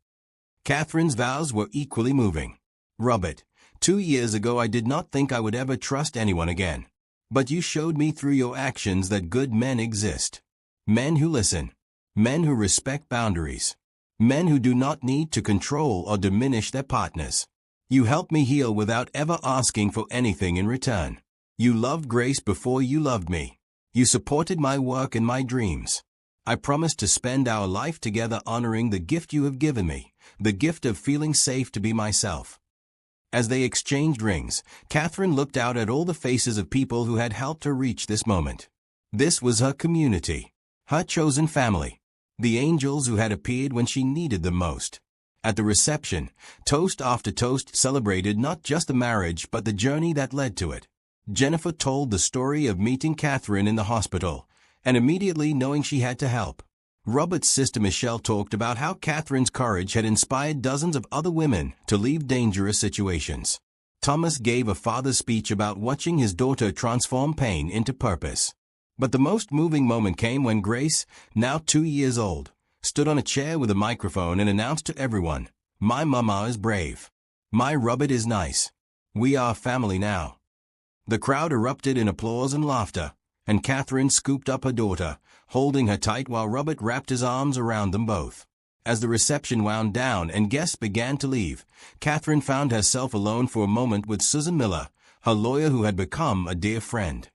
Catherine's vows were equally moving. "Robert, 2 years ago I did not think I would ever trust anyone again. But you showed me through your actions that good men exist. Men who listen. Men who respect boundaries. Men who do not need to control or diminish their partners. You helped me heal without ever asking for anything in return. You loved Grace before you loved me. You supported my work and my dreams. I promise to spend our life together honoring the gift you have given me, the gift of feeling safe to be myself." As they exchanged rings, Catherine looked out at all the faces of people who had helped her reach this moment. This was her community, her chosen family. The angels who had appeared when she needed them most. At the reception, toast after toast celebrated not just the marriage but the journey that led to it. Jennifer told the story of meeting Catherine in the hospital, and immediately knowing she had to help. Robert's sister Michelle talked about how Catherine's courage had inspired dozens of other women to leave dangerous situations. Thomas gave a father's speech about watching his daughter transform pain into purpose. But the most moving moment came when Grace, now 2 years old, stood on a chair with a microphone and announced to everyone, "My mama is brave. My Robert is nice. We are family now." The crowd erupted in applause and laughter, and Catherine scooped up her daughter, holding her tight while Robert wrapped his arms around them both. As the reception wound down and guests began to leave, Catherine found herself alone for a moment with Susan Miller, her lawyer who had become a dear friend.